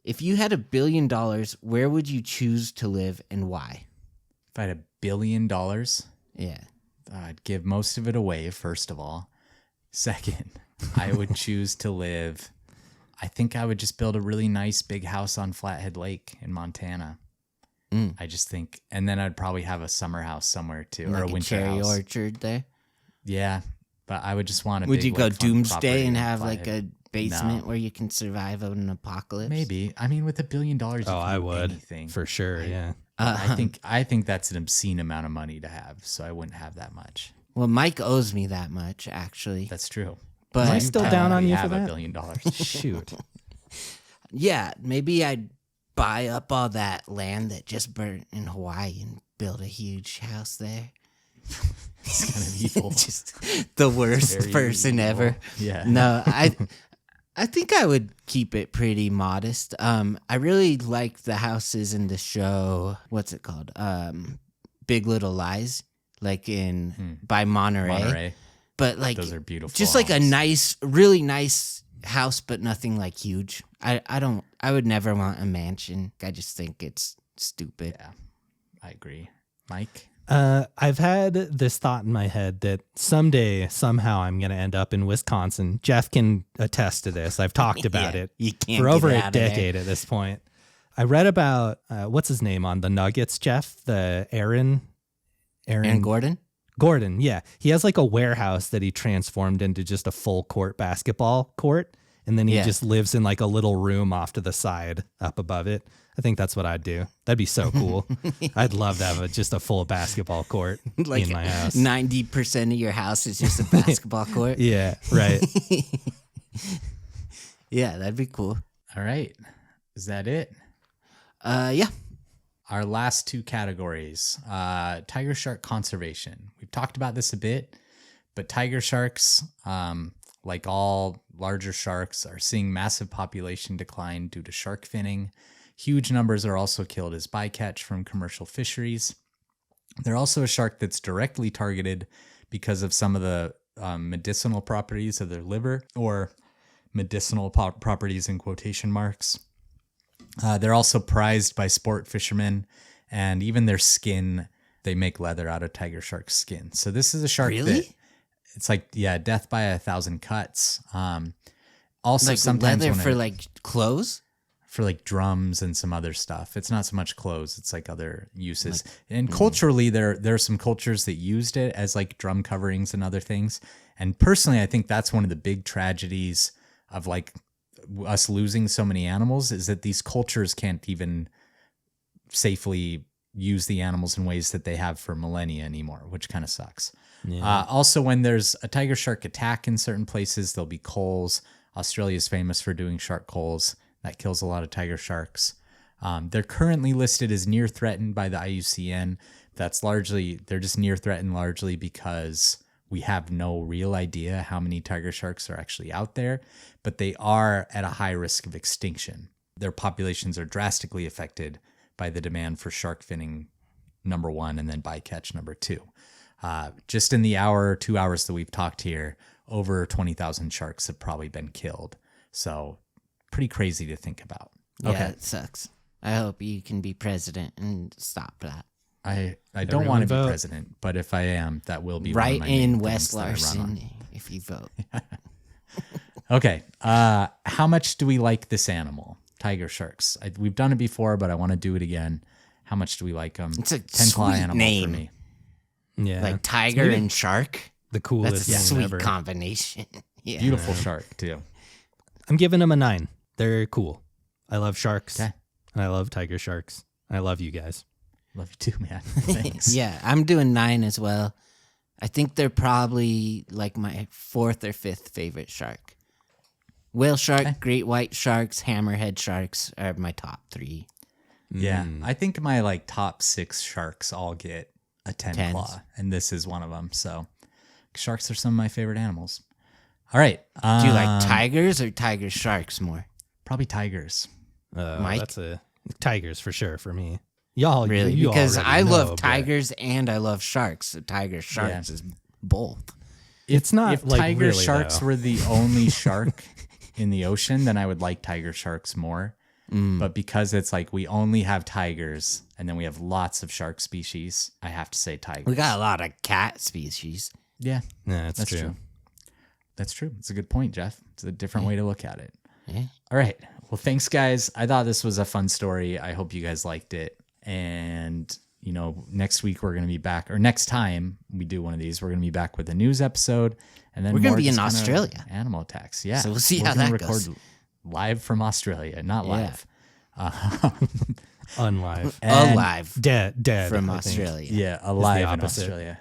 A: If you had $1 billion, where would you choose to live and why?
B: If I had $1 billion,
A: Yeah.
B: I'd give most of it away, first of all. Second, I would choose to live, I think I would just build a really nice big house on Flathead Lake in Montana. I just think, and then I'd probably have a summer house somewhere too,
A: Like
B: or a winter
A: cherry
B: house.
A: orchard there.
B: Yeah, but I would just want a
A: Would
B: big,
A: you go
B: like, fun
A: doomsday
B: property
A: and
B: in
A: have like
B: Flathead.
A: a basement
B: No.
A: where you can survive an apocalypse?
B: Maybe. I mean, with $1 billion, you can
C: I
B: do
C: would
B: anything.
C: for sure. Yeah.
B: I think that's an obscene amount of money to have, so I wouldn't have that much.
A: Well, Mike owes me that much, actually.
B: That's true.
A: But
C: Am I still down on you for
B: have
C: that?
B: $1 billion.
C: Shoot.
A: yeah, maybe I'd buy up all that land that just burnt in Hawaii and build a huge house there.
B: It's kind of evil.
A: Just the worst
B: Very
A: person
B: evil.
A: ever.
B: Yeah.
A: No, I think I would keep it pretty modest. I really like the houses in the show. What's it called? Big Little Lies, like by Monterey. But like
B: Those are beautiful.
A: just like a
B: homes.
A: nice, really nice house, but nothing like huge. I would never want a mansion. I just think it's stupid.
B: Yeah, I agree. Mike?
C: I've had this thought in my head that someday, somehow, I'm going to end up in Wisconsin. Jeff can attest to this. I've talked about
A: Yeah,
C: it
A: you can't
C: for
A: get
C: over
A: out
C: a
A: of there.
C: decade at this point. I read about, what's his name on the Nuggets, Jeff? The Aaron
A: Gordon?
C: Gordon, yeah. He has like a warehouse that he transformed into just a full court basketball court. And then he
A: Yeah.
C: just lives in like a little room off to the side up above it. I think that's what I'd do. That'd be so cool. I'd love to have just a full basketball court
A: like
C: in my house.
A: 90% of your house is just a basketball court.
C: Yeah, right.
A: Yeah, that'd be cool.
B: All right. Is that it?
A: Yeah.
B: Our last two categories, tiger shark conservation. We've talked about this a bit, but tiger sharks, like all larger sharks, are seeing massive population decline due to shark finning. Huge numbers are also killed as bycatch from commercial fisheries. They're also a shark that's directly targeted because of some of the medicinal properties of their liver, or medicinal properties in quotation marks. They're also prized by sport fishermen, and even their skin, they make leather out of tiger shark skin. So this is a shark that it's like, yeah, death by 1,000 cuts. Also,
A: like
B: sometimes
A: leather for like clothes?
B: For like drums and some other stuff. It's not so much clothes, it's like other uses. And culturally, there are some cultures that used it as like drum coverings and other things. And personally, I think that's one of the big tragedies of like us losing so many animals, is that these cultures can't even safely use the animals in ways that they have for millennia anymore, which kind of sucks. Yeah. Also, when there's a tiger shark attack in certain places, there'll be culls. Australia is famous for doing shark culls. That kills a lot of tiger sharks. They're currently listed as near threatened by the IUCN. They're just near threatened largely because we have no real idea how many tiger sharks are actually out there, but they are at a high risk of extinction. Their populations are drastically affected by the demand for shark finning, number one, and then bycatch, number two. Just in the 2 hours that we've talked here, over 20,000 sharks have probably been killed. So pretty crazy to think about.
A: Yeah, it sucks. I hope you can be president and stop that.
B: I don't want to be president, but if I am, that will be
A: right
B: one of my
A: in
B: main
A: West
B: things that I run
A: Larson
B: on.
A: if you vote.
B: Okay. How much do we like this animal? Tiger sharks. We've done it before, but I want to do it again. How much do we like them?
A: It's a
B: 10-claw
A: sweet
B: animal
A: name.
B: for me.
C: Yeah.
A: Like tiger and shark.
C: The coolest
A: That's a
C: name
A: sweet
C: ever.
A: combination. Yeah.
B: Beautiful shark too.
C: I'm giving them a 9. They're cool. I love sharks.
B: Okay.
C: And I love tiger sharks. I love you guys.
B: Love you too, man. Thanks.
A: Yeah, I'm doing 9 as well. I think they're probably like my 4th or 5th favorite shark. Whale shark, great white sharks, hammerhead sharks are my top 3.
B: Yeah. I think my like top 6 sharks all get a 10 claw, and this is one of them. So sharks are some of my favorite animals. All right.
A: Do you like tigers or tiger sharks more?
B: Probably tigers.
A: Mike?
C: That's tigers for sure for me. Y'all
A: Really?
C: you
A: Because
C: already
A: I
C: know,
A: love
C: but
A: tigers and I love sharks. So tiger sharks is both.
C: It's not
B: If
C: like
B: tiger
C: really,
B: sharks
C: though.
B: were the only shark in the ocean, then I would like tiger sharks more. But because it's like we only have tigers and then we have lots of shark species, I have to say tigers.
A: We got a lot of cat species.
B: Yeah,
C: Yeah,
B: that's true. That's true. It's a good point, Jeff. It's a different way to look at it.
A: Yeah.
B: All right. Well, thanks, guys. I thought this was a fun story. I hope you guys liked it. And, next week we're going to be back, or next time we do one of these, we're going to be back with a news episode. And then
A: We're going to
B: more
A: be in
B: just kinda
A: Australia.
B: Animal attacks. Yeah.
A: So we'll see
B: We're
A: how
B: gonna
A: that goes.
B: Live from Australia, not live.
C: Unlive.
A: Alive
C: Dead
A: from
C: I think.
A: Australia.
B: Yeah, alive in
C: opposite.
B: Australia.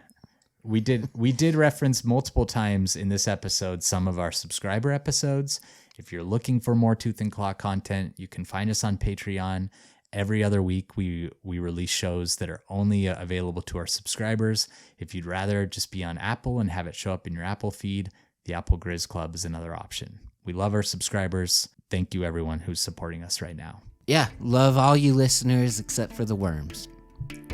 B: We did reference multiple times in this episode some of our subscriber episodes. If you're looking for more Tooth and Claw content, you can find us on Patreon. Every other week, we release shows that are only available to our subscribers. If you'd rather just be on Apple and have it show up in your Apple feed, the Apple Grizz Club is another option. We love our subscribers. Thank you, everyone who's supporting us right now.
A: Yeah, love all you listeners except for the worms.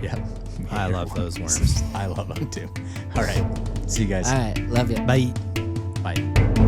B: Yeah,
C: I love those worms.
B: I love them too. All right, see you guys.
A: All right, love you.
C: Bye.
B: Bye.